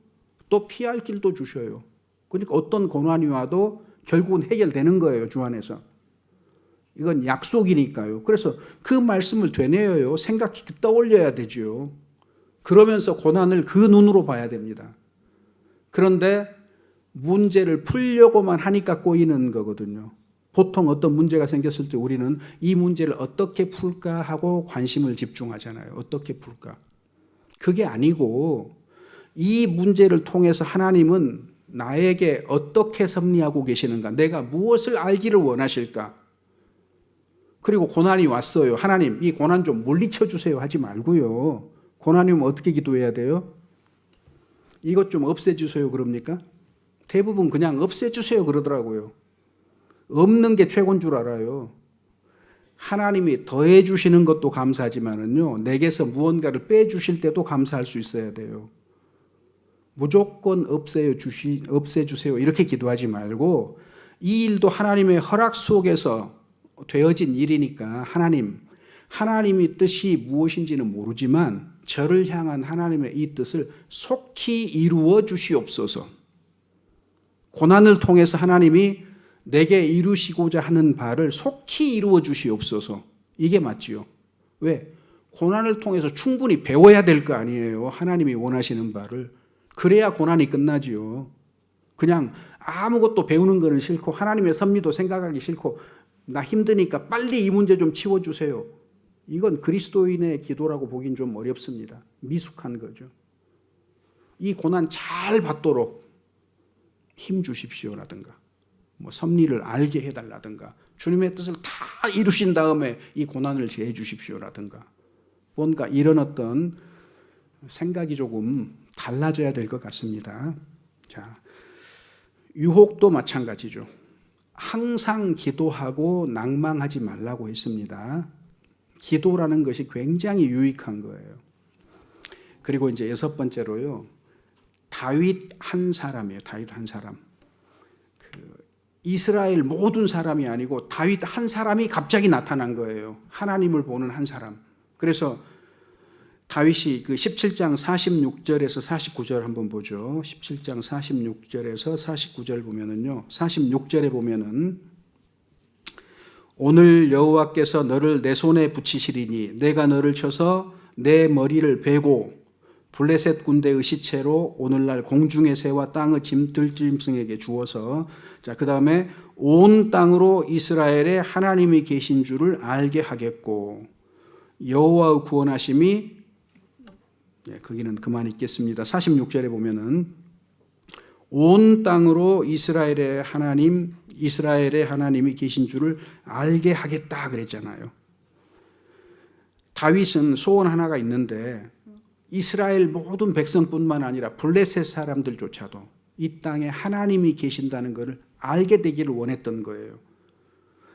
Speaker 1: 또 피할 길도 주셔요. 그러니까 어떤 고난이 와도 결국은 해결되는 거예요, 주 안에서. 이건 약속이니까요. 그래서 그 말씀을 되뇌어요. 생각해 떠올려야 되죠. 그러면서 고난을 그 눈으로 봐야 됩니다. 그런데 문제를 풀려고만 하니까 꼬이는 거거든요. 보통 어떤 문제가 생겼을 때 우리는 이 문제를 어떻게 풀까 하고 관심을 집중하잖아요. 어떻게 풀까? 그게 아니고 이 문제를 통해서 하나님은 나에게 어떻게 섭리하고 계시는가? 내가 무엇을 알기를 원하실까? 그리고 고난이 왔어요. 하나님, 이 고난 좀 물리쳐 주세요 하지 말고요. 고난이 오면 어떻게 기도해야 돼요? 이것 좀 없애주세요 그럽니까? 대부분 그냥 없애주세요 그러더라고요. 없는 게 최고인 줄 알아요. 하나님이 더해 주시는 것도 감사하지만은요, 내게서 무언가를 빼주실 때도 감사할 수 있어야 돼요. 무조건 없애주세요 이렇게 기도하지 말고 이 일도 하나님의 허락 속에서 되어진 일이니까 하나님의 뜻이 무엇인지는 모르지만 저를 향한 하나님의 이 뜻을 속히 이루어 주시옵소서. 고난을 통해서 하나님이 내게 이루시고자 하는 바를 속히 이루어 주시옵소서. 이게 맞지요. 왜? 고난을 통해서 충분히 배워야 될 거 아니에요. 하나님이 원하시는 바를. 그래야 고난이 끝나지요. 그냥 아무것도 배우는 거는 싫고 하나님의 섭리도 생각하기 싫고 나 힘드니까 빨리 이 문제 좀 치워주세요. 이건 그리스도인의 기도라고 보긴 좀 어렵습니다. 미숙한 거죠. 이 고난 잘 받도록 힘 주십시오라든가 섭리를 알게 해달라든가 주님의 뜻을 다 이루신 다음에 이 고난을 제해 주십시오라든가 뭔가 이런 어떤 생각이 조금 달라져야 될 것 같습니다. 자, 유혹도 마찬가지죠. 항상 기도하고 낭망하지 말라고 했습니다. 기도라는 것이 굉장히 유익한 거예요. 그리고 이제 여섯 번째로요. 다윗 한 사람이에요. 다윗 한 사람. 이스라엘 모든 사람이 아니고 다윗 한 사람이 갑자기 나타난 거예요. 하나님을 보는 한 사람. 그래서 다윗이 그 17장 46절에서 49절 한번 보죠. 17장 46절에서 49절 보면은요. 46절에 보면은 오늘 여호와께서 너를 내 손에 붙이시리니 내가 너를 쳐서 내 머리를 베고 블레셋 군대의 시체로 오늘날 공중의 새와 땅의 들짐승에게 주어서 자, 그다음에 온 땅으로 이스라엘에 하나님이 계신 줄을 알게 하겠고 여호와의 구원하심이 거기는 그만 읽겠습니다. 46절에 보면은 온 땅으로 이스라엘의 하나님이 계신 줄을 알게 하겠다 그랬잖아요. 다윗은 소원 하나가 있는데 이스라엘 모든 백성뿐만 아니라 블레셋 사람들조차도 이 땅에 하나님이 계신다는 것을 알게 되기를 원했던 거예요.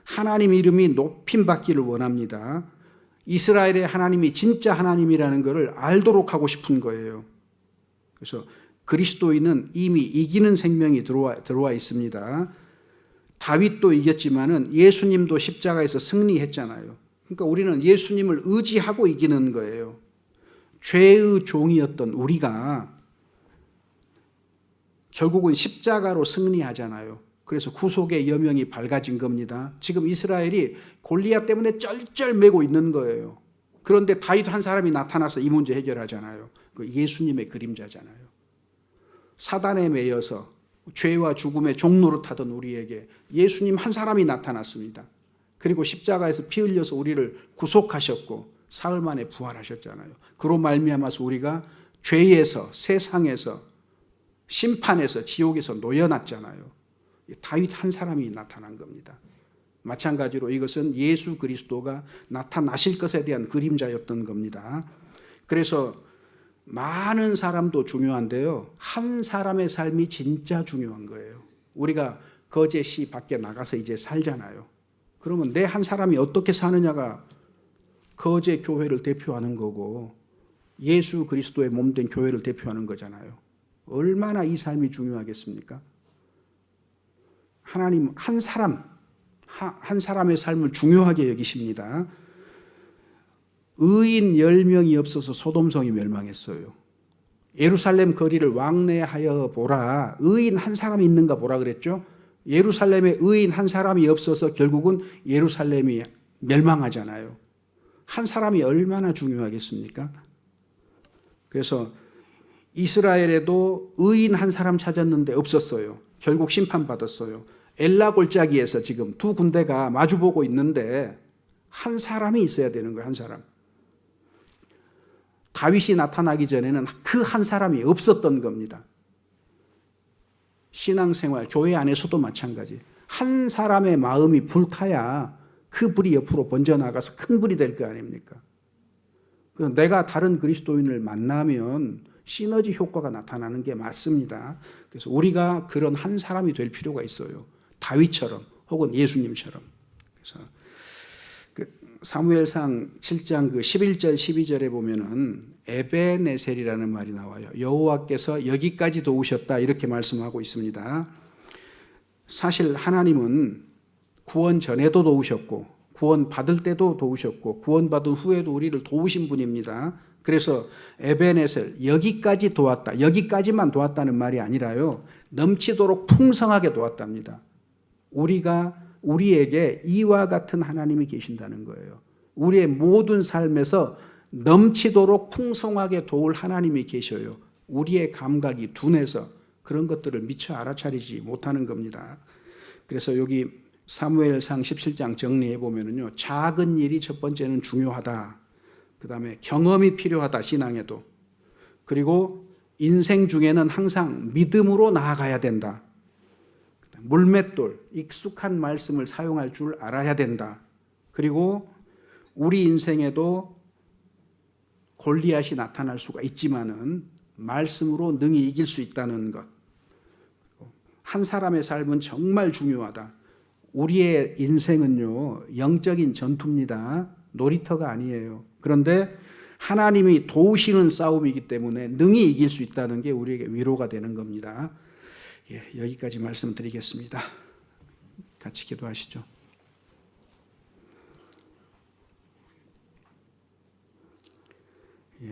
Speaker 1: 하나님 이름이 높임받기를 원합니다. 이스라엘의 하나님이 진짜 하나님이라는 것을 알도록 하고 싶은 거예요. 그래서 그리스도인은 이미 이기는 생명이 들어와 있습니다. 다윗도 이겼지만은 예수님도 십자가에서 승리했잖아요. 그러니까 우리는 예수님을 의지하고 이기는 거예요. 죄의 종이었던 우리가 결국은 십자가로 승리하잖아요. 그래서 구속의 여명이 밝아진 겁니다. 지금 이스라엘이 골리앗 때문에 쩔쩔매고 있는 거예요. 그런데 다윗 한 사람이 나타나서 이 문제 해결하잖아요. 그 예수님의 그림자잖아요. 사단에 매여서 죄와 죽음의 종노릇하던 우리에게 예수님 한 사람이 나타났습니다. 그리고 십자가에서 피 흘려서 우리를 구속하셨고 사흘 만에 부활하셨잖아요. 그로 말미암아서 우리가 죄에서 세상에서 심판에서 지옥에서 놓여놨잖아요. 다윗 한 사람이 나타난 겁니다. 마찬가지로 이것은 예수 그리스도가 나타나실 것에 대한 그림자였던 겁니다. 그래서 많은 사람도 중요한데요. 한 사람의 삶이 진짜 중요한 거예요. 우리가 거제시 밖에 나가서 이제 살잖아요. 그러면 내 한 사람이 어떻게 사느냐가 거제 교회를 대표하는 거고 예수 그리스도의 몸된 교회를 대표하는 거잖아요. 얼마나 이 삶이 중요하겠습니까? 하나님 한 한 사람의 삶을 중요하게 여기십니다. 의인 10명이 없어서 소돔성이 멸망했어요. 예루살렘 거리를 왕래하여 보라. 의인 한 사람이 있는가 보라 그랬죠. 예루살렘에 의인 한 사람이 없어서 결국은 예루살렘이 멸망하잖아요. 한 사람이 얼마나 중요하겠습니까? 그래서 이스라엘에도 의인 한 사람 찾았는데 없었어요. 결국 심판받았어요. 엘라 골짜기에서 지금 두 군대가 마주보고 있는데 한 사람이 있어야 되는 거예요. 한 사람. 다윗이 나타나기 전에는 그 한 사람이 없었던 겁니다. 신앙생활, 교회 안에서도 마찬가지. 한 사람의 마음이 불타야 그 불이 옆으로 번져나가서 큰 불이 될 거 아닙니까? 내가 다른 그리스도인을 만나면 시너지 효과가 나타나는 게 맞습니다. 그래서 우리가 그런 한 사람이 될 필요가 있어요. 다윗처럼 혹은 예수님처럼. 그래서 사무엘상 7장 11절 12절에 보면은 에베네셀이라는 말이 나와요. 여호와께서 여기까지 도우셨다 이렇게 말씀하고 있습니다. 사실 하나님은 구원 전에도 도우셨고 구원 받을 때도 도우셨고 구원 받은 후에도 우리를 도우신 분입니다. 그래서 에베네셀 여기까지 도왔다. 여기까지만 도왔다는 말이 아니라요. 넘치도록 풍성하게 도왔답니다. 우리에게 이와 같은 하나님이 계신다는 거예요. 우리의 모든 삶에서 넘치도록 풍성하게 도울 하나님이 계셔요. 우리의 감각이 둔해서 그런 것들을 미처 알아차리지 못하는 겁니다. 그래서 여기 사무엘상 17장 정리해 보면은요. 작은 일이 첫 번째는 중요하다. 그 다음에 경험이 필요하다. 신앙에도. 그리고 인생 중에는 항상 믿음으로 나아가야 된다. 물맷돌, 익숙한 말씀을 사용할 줄 알아야 된다. 그리고 우리 인생에도 골리앗이 나타날 수가 있지만은 말씀으로 능히 이길 수 있다는 것. 한 사람의 삶은 정말 중요하다. 우리의 인생은요, 영적인 전투입니다. 놀이터가 아니에요. 그런데 하나님이 도우시는 싸움이기 때문에 능히 이길 수 있다는 게 우리에게 위로가 되는 겁니다. 여기까지 말씀드리겠습니다. 같이 기도하시죠.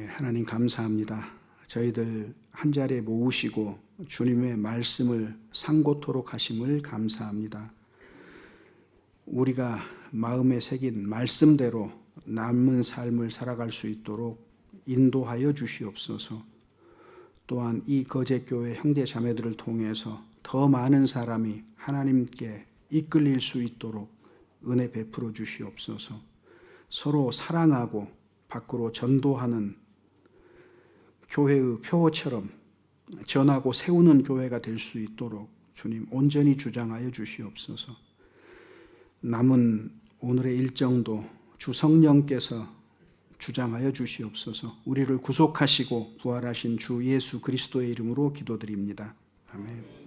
Speaker 1: 하나님 감사합니다. 저희들 한 자리에 모으시고 주님의 말씀을 상고토록 하심을 감사합니다. 우리가 마음에 새긴 말씀대로 남은 삶을 살아갈 수 있도록 인도하여 주시옵소서. 또한 이 거제교회 형제 자매들을 통해서 더 많은 사람이 하나님께 이끌릴 수 있도록 은혜 베풀어 주시옵소서. 서로 사랑하고 밖으로 전도하는 교회의 표처럼 전하고 세우는 교회가 될 수 있도록 주님 온전히 주장하여 주시옵소서. 남은 오늘의 일정도 주 성령께서 주장하여 주시옵소서. 우리를 구속하시고 부활하신 주 예수 그리스도의 이름으로 기도드립니다. 아멘.